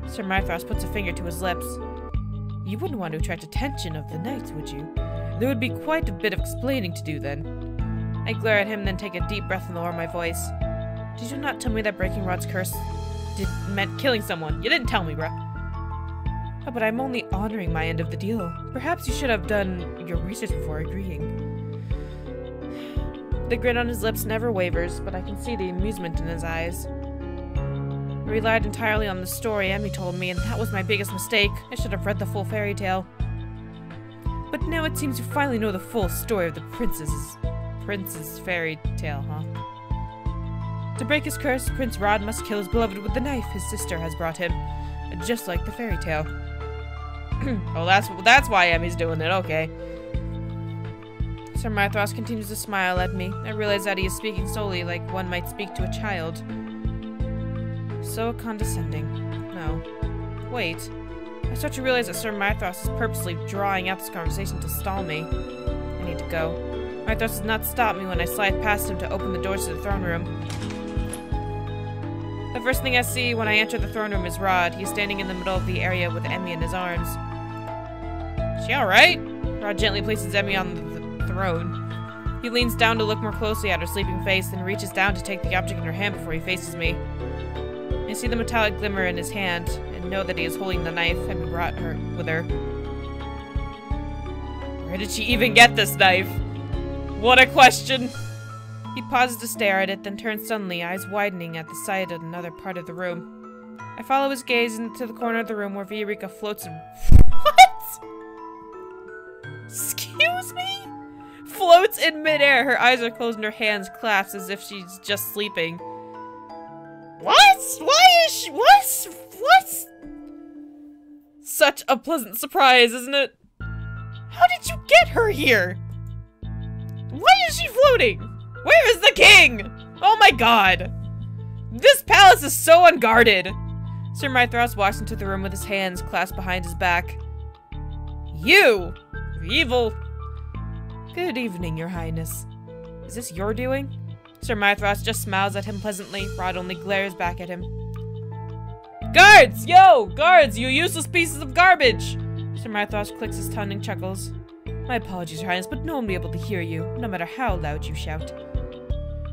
Sir Mithras puts a finger to his lips. You wouldn't want to attract attention of the knights, would you? There would be quite a bit of explaining to do then. I glare at him, then take a deep breath and lower my voice. Did you not tell me that breaking Rod's curse meant killing someone? You didn't tell me, bruh. Oh, but I'm only honoring my end of the deal. Perhaps you should have done your research before agreeing. The grin on his lips never wavers, but I can see the amusement in his eyes. I relied entirely on the story Emmy told me, and that was my biggest mistake. I should have read the full fairy tale. But now it seems you finally know the full story of the prince's fairy tale, huh? To break his curse, Prince Rod must kill his beloved with the knife his sister has brought him, just like the fairy tale. Oh, that's why Emmy's doing it. Okay. Sir Mythros continues to smile at me. I realize that he is speaking solely like one might speak to a child. So condescending. No. Wait. I start to realize that Sir Mythros is purposely drawing out this conversation to stall me. I need to go. Mythros does not stop me when I slide past him to open the doors to the throne room. The first thing I see when I enter the throne room is Rod. He's standing in the middle of the area with Emmy in his arms. She alright? Rod gently places Emmy on the throne. He leans down to look more closely at her sleeping face, then reaches down to take the object in her hand before he faces me. I see the metallic glimmer in his hand, and know that he is holding the knife Emmy brought her with her. Where did she even get this knife? What a question! He pauses to stare at it, then turns suddenly, eyes widening at the sight of another part of the room. I follow his gaze into the corner of the room where Viorica floats in— What?! Excuse me? Floats in midair. Her eyes are closed and her hands clasped as if she's just sleeping. What? Why is she— What? Such a pleasant surprise, isn't it? How did you get her here? Why is she floating? Where is the king? Oh my god. This palace is so unguarded. Sir Mythros walks into the room with his hands clasped behind his back. You! Evil. Good evening, your highness. Is this your doing? Sir Mythros just smiles at him pleasantly. Rod only glares back at him. Guards! Yo! Guards, you useless pieces of garbage! Sir Mythros clicks his tongue and chuckles. My apologies, your highness, but no one will be able to hear you, no matter how loud you shout.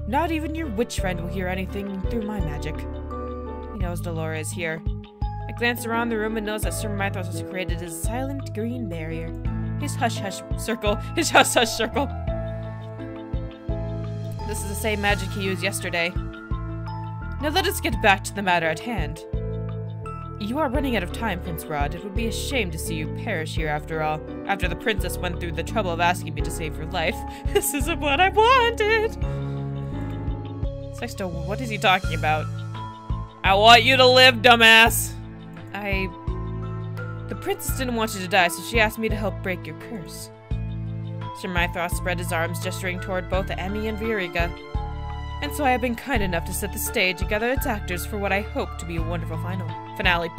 Not even your witch friend will hear anything through my magic. He knows Delora is here. I glance around the room and notice that Sir Mythros has created his silent green barrier. His hush-hush circle. His hush-hush circle. This is the same magic he used yesterday. Now let us get back to the matter at hand. You are running out of time, Prince Rod. It would be a shame to see you perish here after all. After the princess went through the trouble of asking me to save her life. This isn't what I wanted! Sexto, what is he talking about? I want you to live, dumbass! The princess didn't want you to die, so she asked me to help break your curse. Sir Mythros spread his arms, gesturing toward both Emmy and Viorica. And so I have been kind enough to set the stage and gather its actors for what I hope to be a wonderful finale.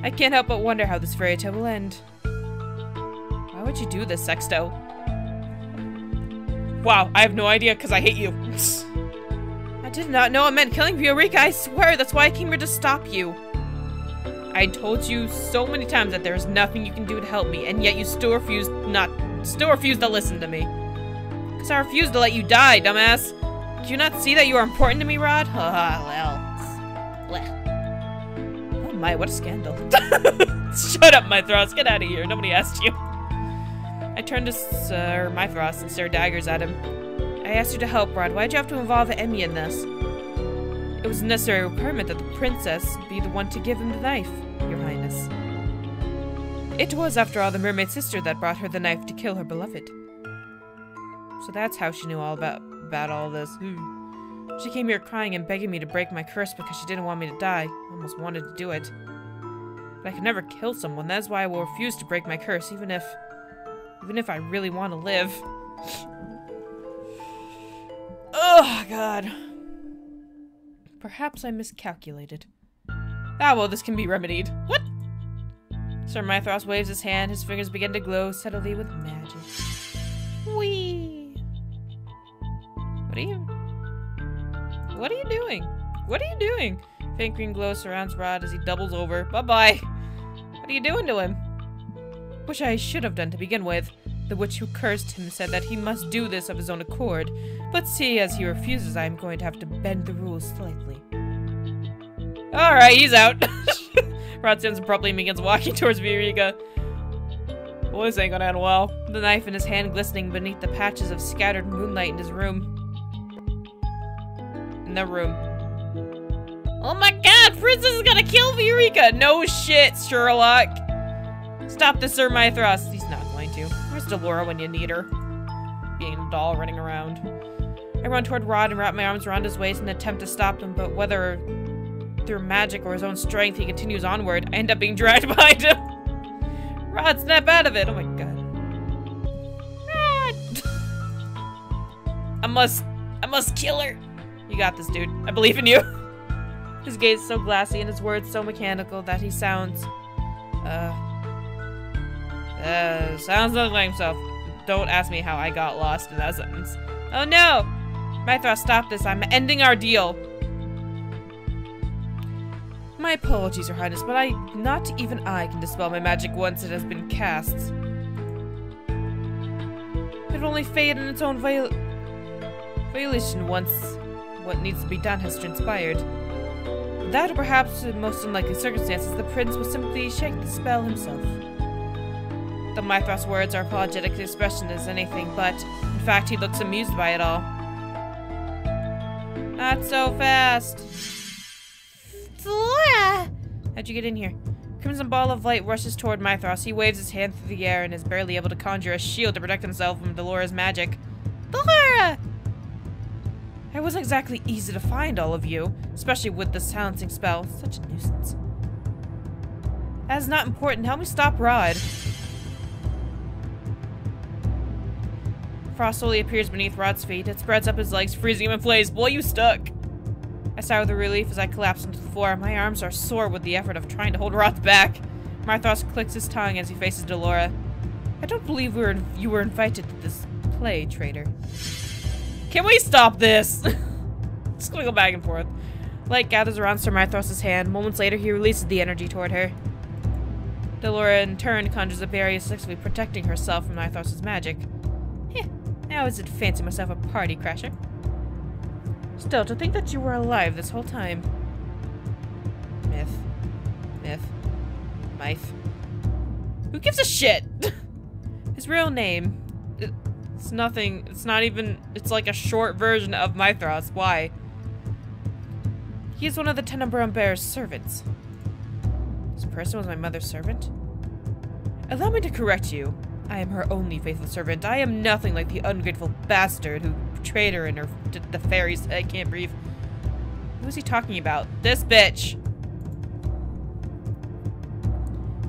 I can't help but wonder how this fairy tale will end. Why would you do this, Sexto? Wow, I have no idea because I hate you. I did not know I meant killing Viorica, I swear, that's why I came here to stop you. I told you so many times that there's nothing you can do to help me, and yet you still refuse to listen to me. Because I refuse to let you die, dumbass. Do you not see that you are important to me, Rod? Well. Oh my, what a scandal. Shut up, Mythros. Get out of here. Nobody asked you. I turned to Sir Mythros and stared daggers at him. I asked you to help, Rod. Why'd you have to involve Emmy in this? It was a necessary requirement that the princess be the one to give him the knife, your highness. It was, after all, the mermaid sister that brought her the knife to kill her beloved. So that's how she knew all about all this. She came here crying and begging me to break my curse because she didn't want me to die. I almost wanted to do it. But I could never kill someone. That is why I will refuse to break my curse, even if I really want to live. Oh, God. Perhaps I miscalculated. Ah, well, this can be remedied. What? Sir Mythros waves his hand. His fingers begin to glow steadily with magic. Whee! What are you doing? What are you doing? Faint green glow surrounds Rod as he doubles over. Bye-bye. What are you doing to him? Which I should have done to begin with. The witch who cursed him said that he must do this of his own accord. But see, as he refuses, I am going to have to bend the rules slightly. Alright, he's out. Rod stands abruptly and begins walking towards Viorica. Well, this ain't gonna end well. The knife in his hand glistening beneath the patches of scattered moonlight in his room. In the room. Oh my god, Princess is gonna kill Viorica! No shit, Sherlock! Stop this, Sir Mythros. He's not going to. Where's Delora when you need her? Being a doll running around. I run toward Rod and wrap my arms around his waist in an attempt to stop him, but whether through magic or his own strength, he continues onward. I end up being dragged behind him. Rod, snap out of it! Oh my god. Rod! I must kill her! You got this, dude. I believe in you. His gaze is so glassy and his words so mechanical that he sounds... sounds nothing like himself. Don't ask me how I got lost in that sentence. Oh no! Mythra, stop this. I'm ending our deal. My apologies, Your Highness, but not even I can dispel my magic once it has been cast. It will only fade in its own violation once what needs to be done has transpired. That, or perhaps in most unlikely circumstances, the prince will simply shake the spell himself. The Mythra's words are apologetic expression as anything but. In fact, he looks amused by it all. Not so fast. Laura! How'd you get in here? Crimson ball of light rushes toward Mythros. He waves his hand through the air and is barely able to conjure a shield to protect himself from Delora's magic. Delora! It wasn't exactly easy to find all of you, especially with the silencing spell. Such a nuisance. That is not important. Help me stop Rod. Frost slowly appears beneath Rod's feet. It spreads up his legs, freezing him in place. Boy, you stuck! I sigh with relief as I collapse onto the floor. My arms are sore with the effort of trying to hold Rod back. Marthos clicks his tongue as he faces Delora. I don't believe you were invited to this play, traitor. Can we stop this? Just gonna go back and forth. Light gathers around Sir Marthos' hand. Moments later, he releases the energy toward her. Delora, in turn, conjures a barrier, successfully protecting herself from Marthos' magic. Heh, now is it fancy myself a party crasher? Still, to think that you were alive this whole time. Myth. Who gives a shit? His real name. It's nothing. It's not even. It's like a short version of Mythros. Why? He is one of the Tenebrum Bear's servants. This person was my mother's servant? Allow me to correct you. I am her only faithful servant. I am nothing like the ungrateful bastard who betrayed her and the fairies. I can't breathe. Who is he talking about? This bitch!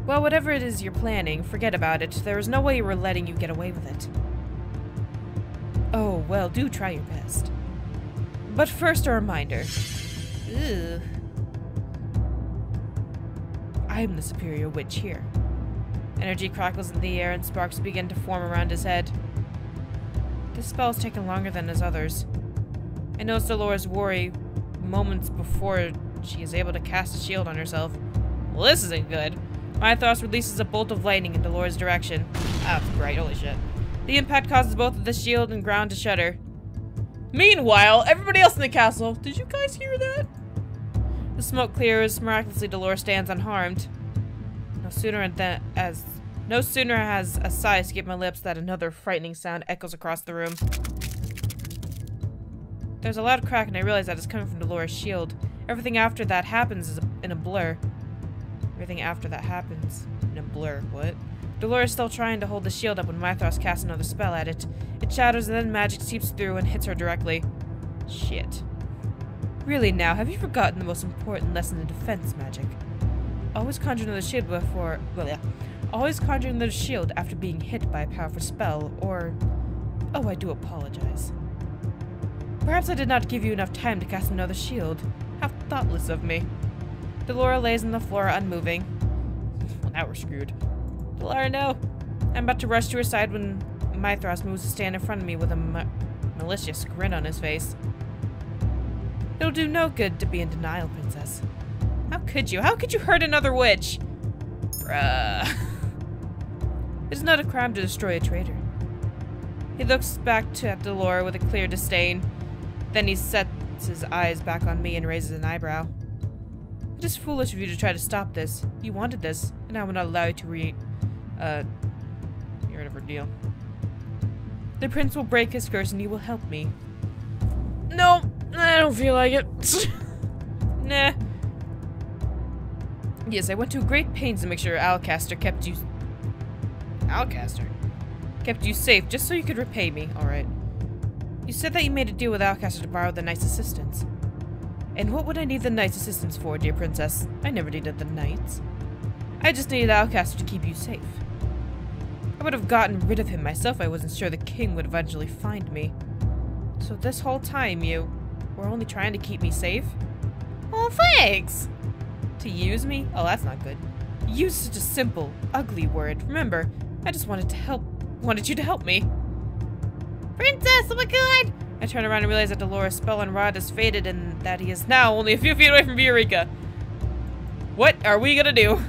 Well, whatever it is you're planning, forget about it. There is no way we're letting you get away with it. Oh, well, do try your best. But first, a reminder. Ugh. I am the superior witch here. Energy crackles in the air and sparks begin to form around his head. This spell has taken longer than his others. I noticed Delora's worry moments before she is able to cast a shield on herself. Well, this isn't good. Mythos releases a bolt of lightning in Delora's direction. Ah, that's bright, holy shit. The impact causes both the shield and ground to shudder. Meanwhile, everybody else in the castle, did you guys hear that? The smoke clears. Miraculously, Delora stands unharmed. No sooner has a sigh escaped my lips that another frightening sound echoes across the room. There's a loud crack and I realize that it's coming from Delora's shield. Everything after that happens is in a blur. Everything after that happens in a blur. What? Delora is still trying to hold the shield up when Mythos casts another spell at it. It shatters and then magic seeps through and hits her directly. Shit. Really now, have you forgotten the most important lesson in defense magic? Always conjure another shield before... well, yeah. Always conjure another shield after being hit by a powerful spell, or... oh, I do apologize. Perhaps I did not give you enough time to cast another shield. How thoughtless of me. Delora lays on the floor, unmoving. Well, now we're screwed. Delora, no! I'm about to rush to her side when Mythros moves to stand in front of me with a malicious grin on his face. It'll do no good to be in denial, Princess. How could you? How could you hurt another witch? Bruh. It is not a crime to destroy a traitor. He looks back at Delora with a clear disdain. Then he sets his eyes back on me and raises an eyebrow. It is foolish of you to try to stop this. You wanted this, and I will not allow you to get rid of her deal. The prince will break his curse and you will help me. No, I don't feel like it. Nah. Yes, I went to great pains to make sure Alcaster kept you... Alcaster? Kept you safe, just so you could repay me. Alright. You said that you made a deal with Alcaster to borrow the knight's assistance. And what would I need the knight's assistance for, dear princess? I never needed the knights. I just needed Outcaster to keep you safe. I would have gotten rid of him myself if I wasn't sure the king would eventually find me. So this whole time you were only trying to keep me safe? Oh, thanks! To use me? Oh, that's not good. Use such a simple, ugly word. Remember, I just wanted you to help me. Princess, oh my god! I turn around and realize that Dolores' spell on Rod has faded and that he is now only a few feet away from Eureka. What are we gonna do?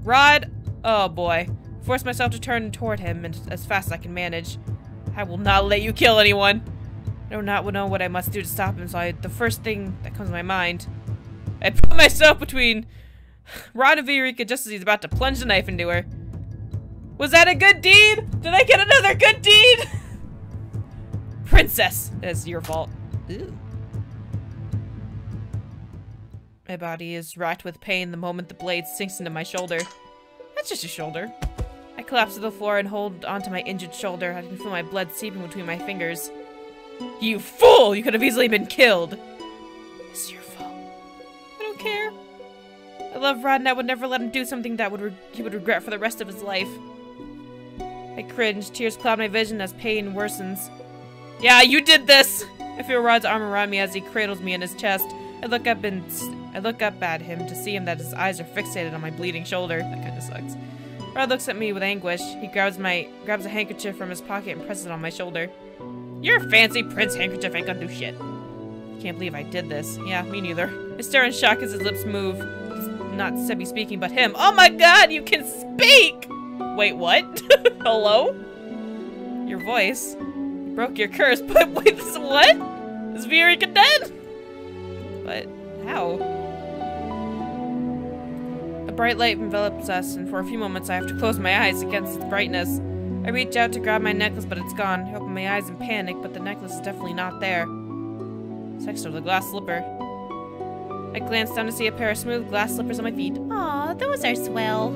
Rod, oh boy. Force myself to turn toward him and as fast as I can manage. I will not let you kill anyone. I do not know what I must do to stop him, so the first thing that comes to my mind, I put myself between Rod and Eureka just as he's about to plunge the knife into her. Was that a good deed? Did I get another good deed? Princess! That's your fault. Ew. My body is racked with pain the moment the blade sinks into my shoulder. That's just a shoulder. I collapse to the floor and hold onto my injured shoulder. I can feel my blood seeping between my fingers. You fool! You could have easily been killed. It's your fault. I don't care. I love Rod and I would never let him do something that he would regret for the rest of his life. I cringe. Tears cloud my vision as pain worsens. Yeah, you did this! I feel Rod's arm around me as he cradles me in his chest. I look up at him to see him that his eyes are fixated on my bleeding shoulder. That kind of sucks. Rod looks at me with anguish. He grabs a handkerchief from his pocket and presses it on my shoulder. Your fancy prince handkerchief ain't gonna do shit. I can't believe I did this. Yeah, me neither. I stare in shock as his lips move. It's not Sebby speaking, but him. Oh my god, you can speak! Wait, what? Hello? Your voice. You broke your curse, but wait, what? Is Eureka dead? But how? A bright light envelops us, and for a few moments I have to close my eyes against its brightness. I reach out to grab my necklace, but it's gone. I open my eyes in panic, but the necklace is definitely not there. It's next to the glass slipper. I glance down to see a pair of smooth glass slippers on my feet. Aw, those are swell.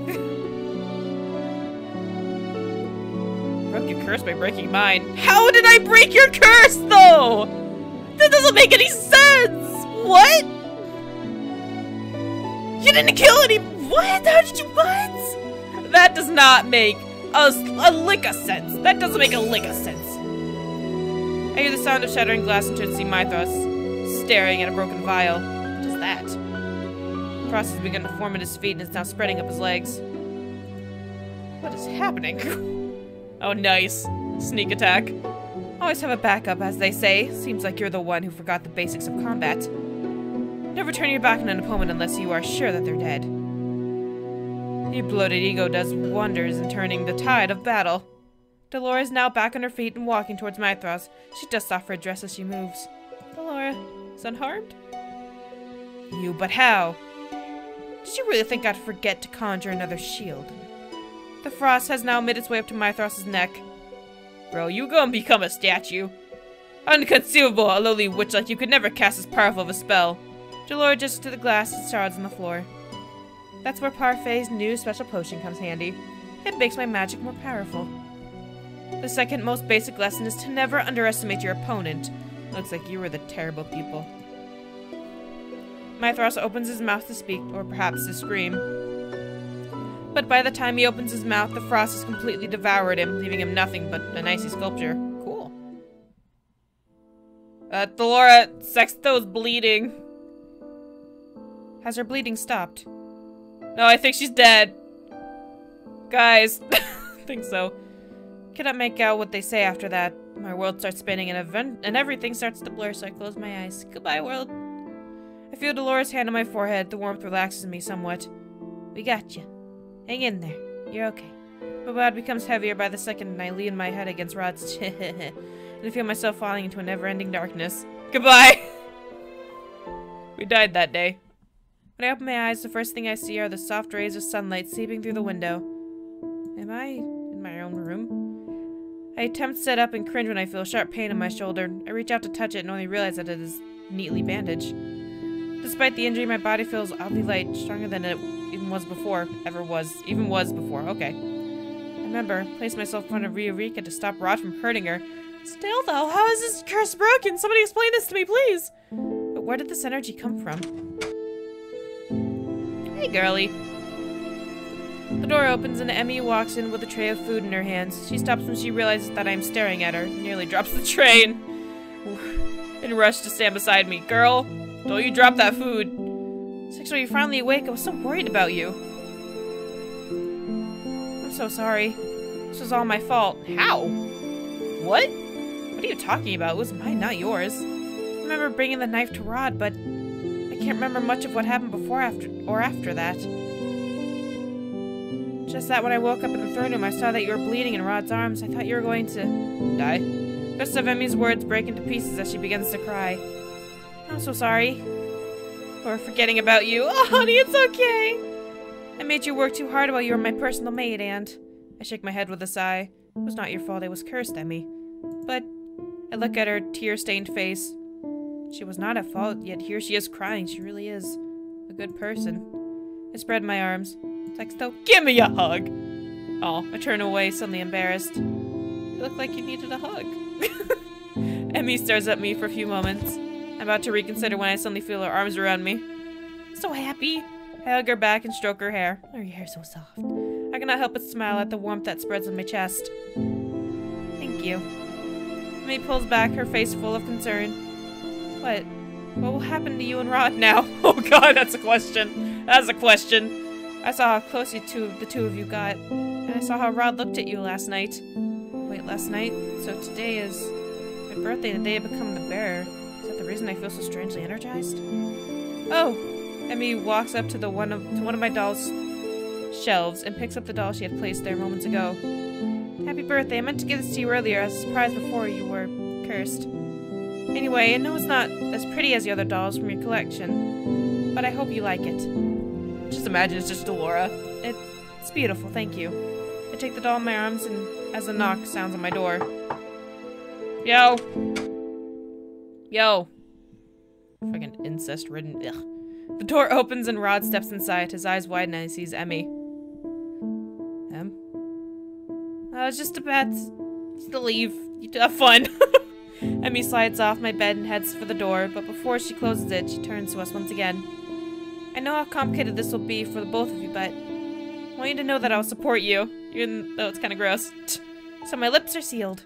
Broke your curse by breaking mine. How did I break your curse, though? That doesn't make any sense! What? You didn't kill any- What? How did you- What? That does not make a lick of sense. That doesn't make a lick of sense. I hear the sound of shattering glass and turn to see Mythos staring at a broken vial. What is that? Frost has begun to form at his feet and is now spreading up his legs. What is happening? Oh, nice. Sneak attack. Always have a backup, as they say. Seems like you're the one who forgot the basics of combat. Never turn your back on an opponent unless you are sure that they're dead. Your bloated ego does wonders in turning the tide of battle. Dolores is now back on her feet and walking towards Mythros. She dusts off her dress as she moves. Dolores is unharmed? You, but how? Did you really think I'd forget to conjure another shield? The frost has now made its way up to Mythros' neck. Bro, you go and become a statue. Inconceivable, a lowly witch like you could never cast as powerful of a spell. Dolores gestures to the glass and shards on the floor. That's where Parfai's new special potion comes handy. It makes my magic more powerful. The second most basic lesson is to never underestimate your opponent. Looks like you were the terrible pupil. Mythros opens his mouth to speak, or perhaps to scream. But by the time he opens his mouth, the frost has completely devoured him, leaving him nothing but an icy sculpture. Cool. Dolores, Sexto's bleeding. Has her bleeding stopped? No, I think she's dead. Guys, I think so. Cannot make out what they say after that. My world starts spinning and everything starts to blur, so I close my eyes. Goodbye, world. I feel Dolores' hand on my forehead. The warmth relaxes me somewhat. We got you. Hang in there. You're okay. My body becomes heavier by the second, and I lean my head against Rod's chin. And I feel myself falling into a never-ending darkness. Goodbye! We died that day. When I open my eyes, the first thing I see are the soft rays of sunlight seeping through the window. Am I in my own room? I attempt to sit up and cringe when I feel sharp pain in my shoulder. I reach out to touch it and only realize that it is neatly bandaged. Despite the injury, my body feels oddly light, stronger than it even was before. Okay. I remember, place myself in front of Eureka to stop Rod from hurting her. Still though, how is this curse broken? Somebody explain this to me, please! But where did this energy come from? Hey, girlie. The door opens and Emmy walks in with a tray of food in her hands. She stops when she realizes that I'm staring at her, nearly drops the tray and rushes to stand beside me. Girl, don't you drop that food. Six, are you finally awake? I was so worried about you. I'm so sorry. This was all my fault. How? What? What are you talking about? It was mine, not yours. I remember bringing the knife to Rod, but I can't remember much of what happened before after that. Just that when I woke up in the throne room, I saw that you were bleeding in Rod's arms. I thought you were going to die. Just of Emmy's words break into pieces as she begins to cry. I'm so sorry for forgetting about you. Oh, honey, it's okay. I made you work too hard while you were my personal maid, and I shake my head with a sigh. It was not your fault. I was cursed, Emmy. But I look at her tear-stained face. She was not at fault, yet here she is crying. She really is a good person. I spread my arms. Texto, give me a hug! Oh, I turn away, suddenly embarrassed. You look like you needed a hug. Emmy stares at me for a few moments. I'm about to reconsider when I suddenly feel her arms around me. So happy! I hug her back and stroke her hair. Oh, your hair's so soft. I cannot help but smile at the warmth that spreads on my chest. Thank you. Emmy pulls back, her face full of concern. What? What will happen to you and Rod now? Oh god, that's a question. That's a question. I saw how close the two of you got, and I saw how Rod looked at you last night. Wait, last night? So today is my birthday, the day I become the bearer. Is that the reason I feel so strangely energized? Oh! Emmy walks up to one of my doll's shelves and picks up the doll she had placed there moments ago. Happy birthday! I meant to give this to you earlier as a surprise before you were cursed. Anyway, I know it's not as pretty as the other dolls from your collection, but I hope you like it. Just imagine it's just Delora. It's beautiful, thank you. I take the doll in my arms and as a knock sounds on my door. Yo! Yo! Fucking incest-ridden. Ugh. The door opens and Rod steps inside, his eyes widen and he sees Emmy. Em? I was just about to leave. You have fun. Emmy slides off my bed and heads for the door, but before she closes it, she turns to us once again. I know how complicated this will be for the both of you, but I want you to know that I'll support you, even though it's kind of gross. So my lips are sealed.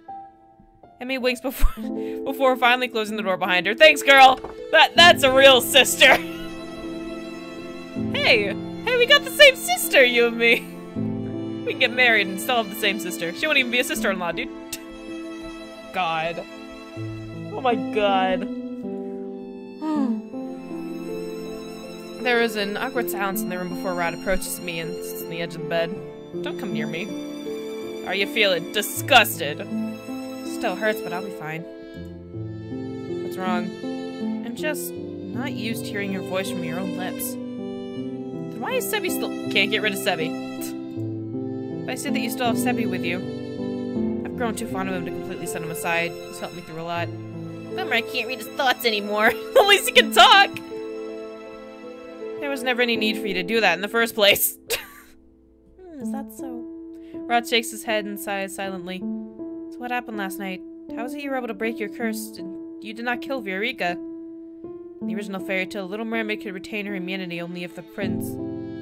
Emmy winks before finally closing the door behind her. Thanks, girl! That's a real sister! Hey, we got the same sister, you and me! We can get married and still have the same sister. She won't even be a sister-in-law, dude. God. Oh my god. There is an awkward silence in the room before Rod approaches me and sits on the edge of the bed. Don't come near me. Are you feeling disgusted? Still hurts, but I'll be fine. What's wrong? I'm just not used to hearing your voice from your own lips. Then why is Sebi still— Can't get rid of Sebi. But I see that you still have Sebi with you. I've grown too fond of him to completely set him aside. He's helped me through a lot. Bummer, I can't read his thoughts anymore. At least he can talk! There was never any need for you to do that in the first place. Is that so? Rod shakes his head and sighs silently. So what happened last night? How is it you were able to break your curse and you did not kill Viorica? In the original fairy tale, Little Mermaid could retain her immunity only if the prince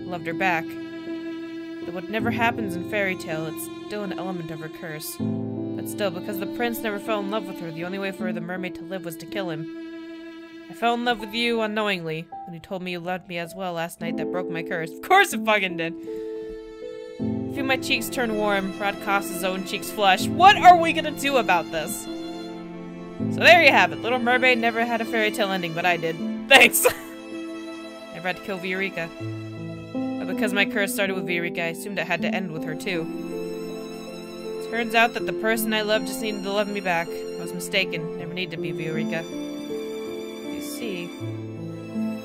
loved her back. Though what never happens in fairy tale, it's still an element of her curse. But still, because the prince never fell in love with her, the only way for the mermaid to live was to kill him. I fell in love with you unknowingly when you told me you loved me as well last night. That broke my curse. Of course it fucking did. I feel my cheeks turn warm. Rod coughs his own cheeks flush. What are we gonna do about this? So there you have it. Little Mermaid never had a fairy tale ending, but I did. Thanks! Never had to kill Viorica. But because my curse started with Viorica, I assumed it had to end with her too. Turns out that the person I loved just needed to love me back. I was mistaken. Never needed to be Viorica.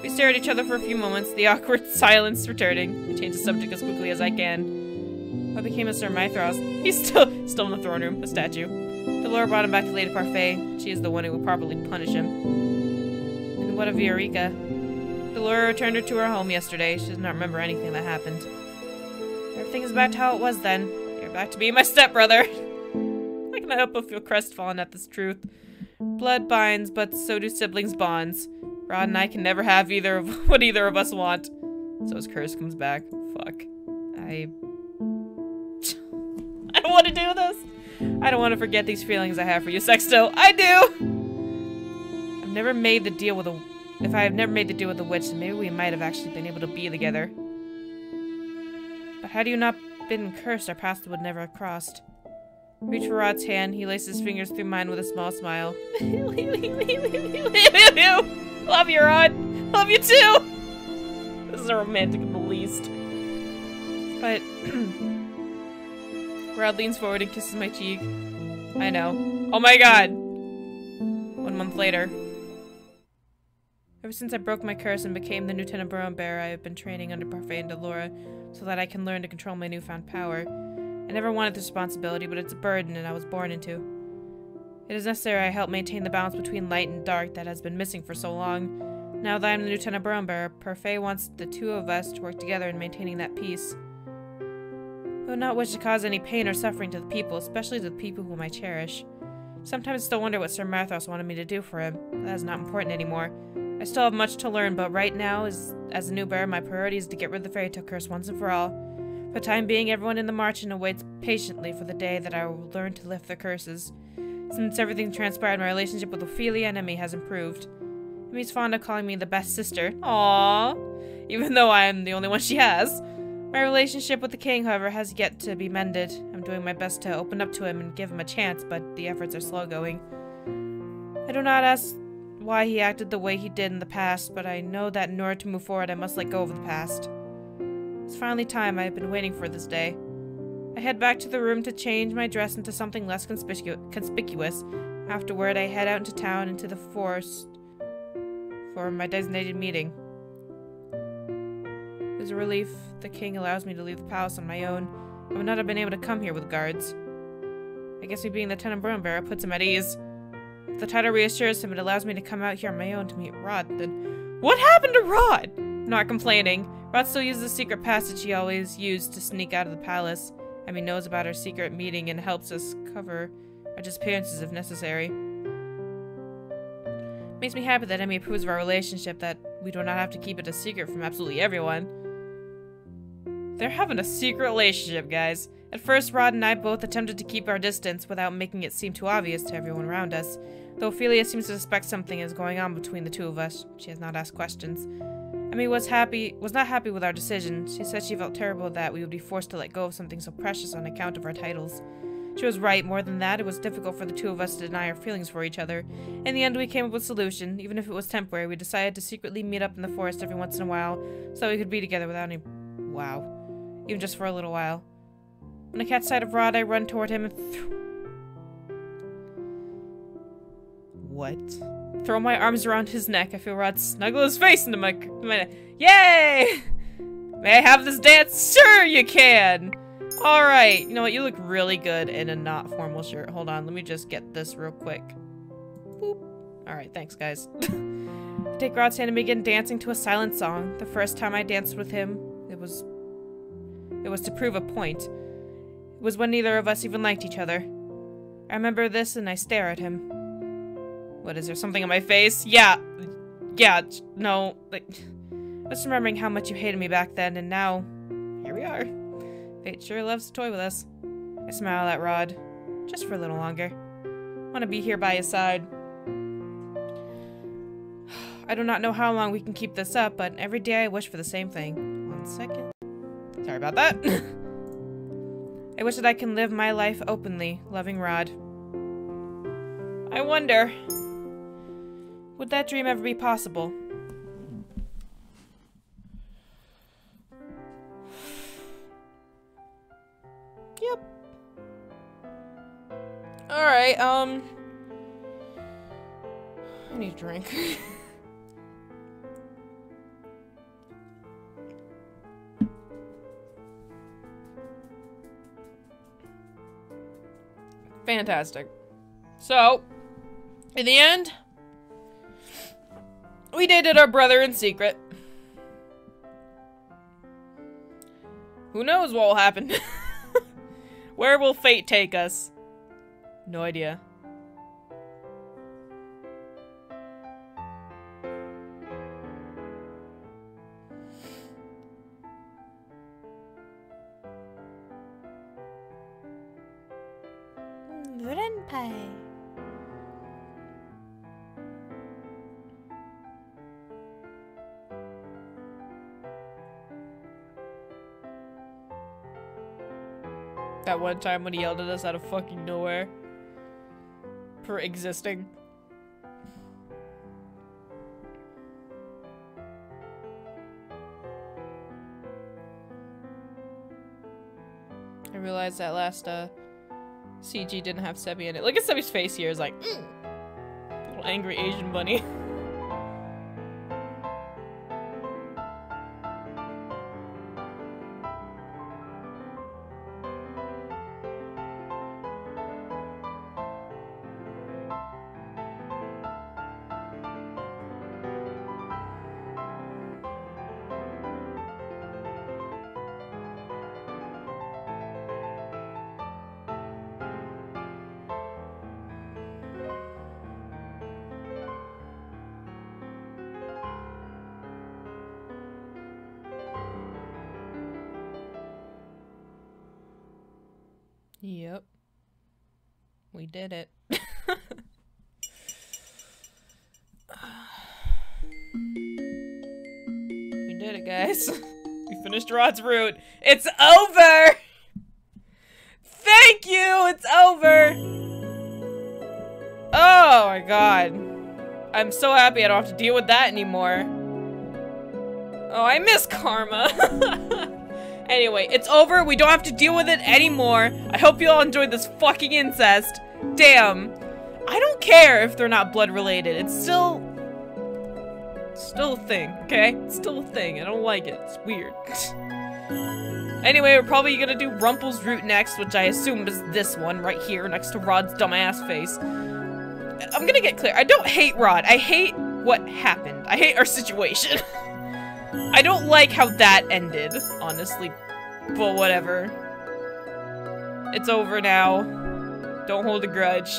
We stare at each other for a few moments, the awkward silence returning. I change the subject as quickly as I can. What became of Sir Mithras? He's still in the throne room, a statue. Delora brought him back to Lady Parfait. She is the one who will properly punish him. And what of Viorica? Delora returned her to her home yesterday. She does not remember anything that happened. Everything is back to how it was then. You're back to being my stepbrother. I cannot help but feel crestfallen at this truth. Blood binds, but so do siblings' bonds. Rod and I can never have either of what either of us want. So his curse comes back. Fuck. I don't want to do this. I don't want to forget these feelings I have for you, Sexto. I do! I've never made the deal with a... If I have never made the deal with the witch, then maybe we might have actually been able to be together. But had you not been cursed, our paths would never have crossed. Reach for Rod's hand. He laces his fingers through mine with a small smile. Love you, Rod. Love you too. This is a romantic at the least. But Rod leans forward and kisses my cheek. I know. Oh my god. 1 month later. Ever since I broke my curse and became the Lieutenant Brown Bear, I have been training under Parfait and Delora so that I can learn to control my newfound power. I never wanted this responsibility, but it's a burden and I was born into. It is necessary I help maintain the balance between light and dark that has been missing for so long. Now that I'm the Lieutenant Brown Bear, Parfait wants the two of us to work together in maintaining that peace. I would not wish to cause any pain or suffering to the people, especially to the people whom I cherish. Sometimes I still wonder what Sir Marthos wanted me to do for him. That is not important anymore. I still have much to learn, but right now, as a new bear, my priority is to get rid of the fairy tale curse once and for all. For the time being, everyone in the Marchen awaits patiently for the day that I will learn to lift their curses. Since everything transpired, my relationship with Ophelia and Emmy has improved. Emmy's fond of calling me the best sister. Aww. Even though I am the only one she has. My relationship with the king, however, has yet to be mended. I'm doing my best to open up to him and give him a chance, but the efforts are slow going. I do not ask why he acted the way he did in the past, but I know that in order to move forward, I must let go of the past. It's finally time. I have been waiting for this day. I head back to the room to change my dress into something less conspicuous. Afterward, I head out into town into the forest for my designated meeting. As a relief, the king allows me to leave the palace on my own. I would not have been able to come here with guards. I guess me being the Lieutenant Brown Bear puts him at ease. If the title reassures him, it allows me to come out here on my own to meet Rod. Then what happened to Rod? Not complaining. Rod still uses the secret passage he always used to sneak out of the palace. Emmy knows about our secret meeting and helps us cover our disappearances if necessary. Makes me happy that Emmy approves of our relationship, that we do not have to keep it a secret from absolutely everyone. They're having a secret relationship, guys. At first, Rod and I both attempted to keep our distance without making it seem too obvious to everyone around us. Though Ophelia seems to suspect something is going on between the two of us, she has not asked questions. Emmy was not happy with our decision. She said she felt terrible that we would be forced to let go of something so precious on account of our titles. She was right. More than that, it was difficult for the two of us to deny our feelings for each other. In the end, we came up with a solution. Even if it was temporary, we decided to secretly meet up in the forest every once in a while so we could be together without any... Wow. Even just for a little while. When I catch sight of Rod, I run toward him and What? Throw my arms around his neck. I feel Rod snuggle his face into my Yay! May I have this dance? Sure you can! Alright, you know what? You look really good in a not formal shirt. Hold on, let me just get this real quick. Boop. Alright, thanks guys. I take Rod's hand and begin dancing to a silent song. The first time I danced with him, it was to prove a point. It was when neither of us even liked each other. I remember this and I stare at him. What, is there something on my face? Yeah, no, like... Just remembering how much you hated me back then, and now, here we are. Fate sure loves to toy with us. I smile at Rod. Just for a little longer. I want to be here by his side. I do not know how long we can keep this up, but every day I wish for the same thing. 1 second. Sorry about that. I wish that I can live my life openly, loving Rod. I wonder, would that dream ever be possible? Yep. Alright, I need a drink. Fantastic. So, in the end, we dated our brother in secret. Who knows what will happen? Where will fate take us? No idea. Renpai. That one time when he yelled at us out of fucking nowhere for existing. I realized that last CG didn't have Sebi in it. Look at Sebi's face here. It's like, little angry Asian bunny. Yep. We did it. We did it, guys. We finished Rod's route. It's over! Thank you! It's over! Oh my god. I'm so happy I don't have to deal with that anymore. Oh, I miss Karma. Anyway, it's over. We don't have to deal with it anymore. I hope you all enjoyed this fucking incest. Damn. I don't care if they're not blood related. It's still a thing, okay? It's still a thing. I don't like it. It's weird. Anyway, we're probably gonna do Rumple's route next, which I assume is this one right here next to Rod's dumbass face. I'm gonna get clear. I don't hate Rod. I hate what happened. I hate our situation. I don't like how that ended, honestly, but whatever. It's over now. Don't hold a grudge.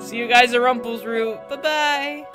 See you guys at Rumple's route. Bye-bye.